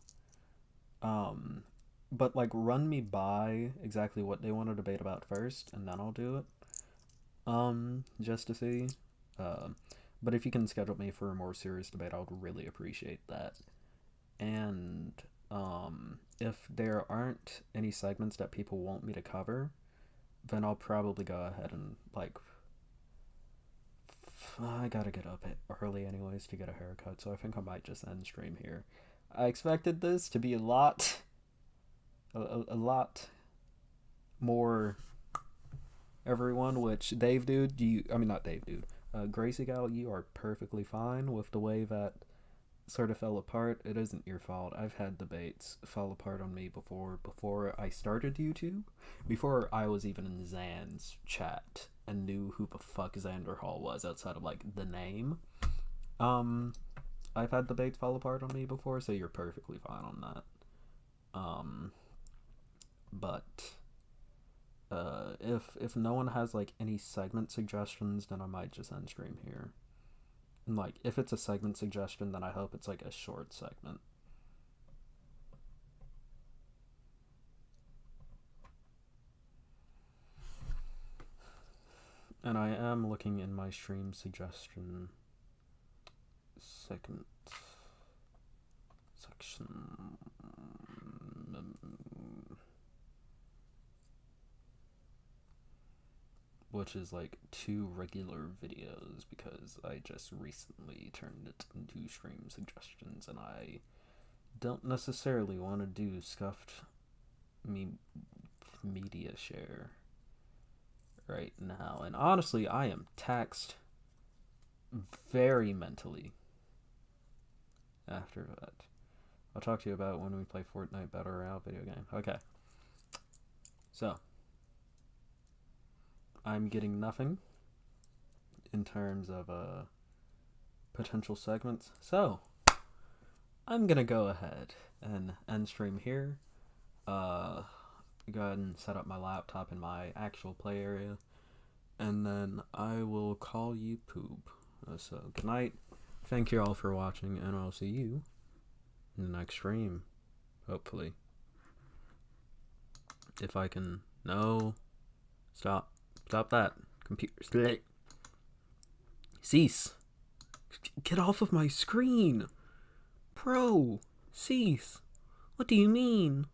But like run me by exactly what they want to debate about first, and then I'll do it. Just to see. But if you can schedule me for a more serious debate, I would really appreciate that. And if there aren't any segments that people want me to cover, then I'll probably go ahead and like I gotta get up early anyways to get a haircut, so I think I might just end stream here. I expected this to be a lot more everyone, which Dave dude, not Dave dude, Gracie Gal, you are perfectly fine with the way that sort of fell apart. It isn't your fault. I've had debates fall apart on me before I started YouTube, before I was even in Zan's chat and knew who the fuck Xander Hall was outside of like the name. I've had debates fall apart on me before, so you're perfectly fine on that. But if no one has like any segment suggestions, then I might just end stream here. And like if it's a segment suggestion, then I hope it's like a short segment. And I am looking in my stream suggestion section, which is like 2 regular videos, because I just recently turned it into stream suggestions, and I don't necessarily want to do scuffed media share right now. And honestly, I am taxed very mentally after that. I'll talk to you about when we play Fortnite Battle Royale video game. Okay. So, I'm getting nothing in terms of potential segments. So, I'm gonna go ahead and end stream here. Go ahead and set up my laptop in my actual play area, and then I will call you Poob. So, good night. Thank you all for watching, and I'll see you in the next stream, hopefully. If I can... No. Stop that. Computer. Cease. Get off of my screen. Bro. Cease. What do you mean?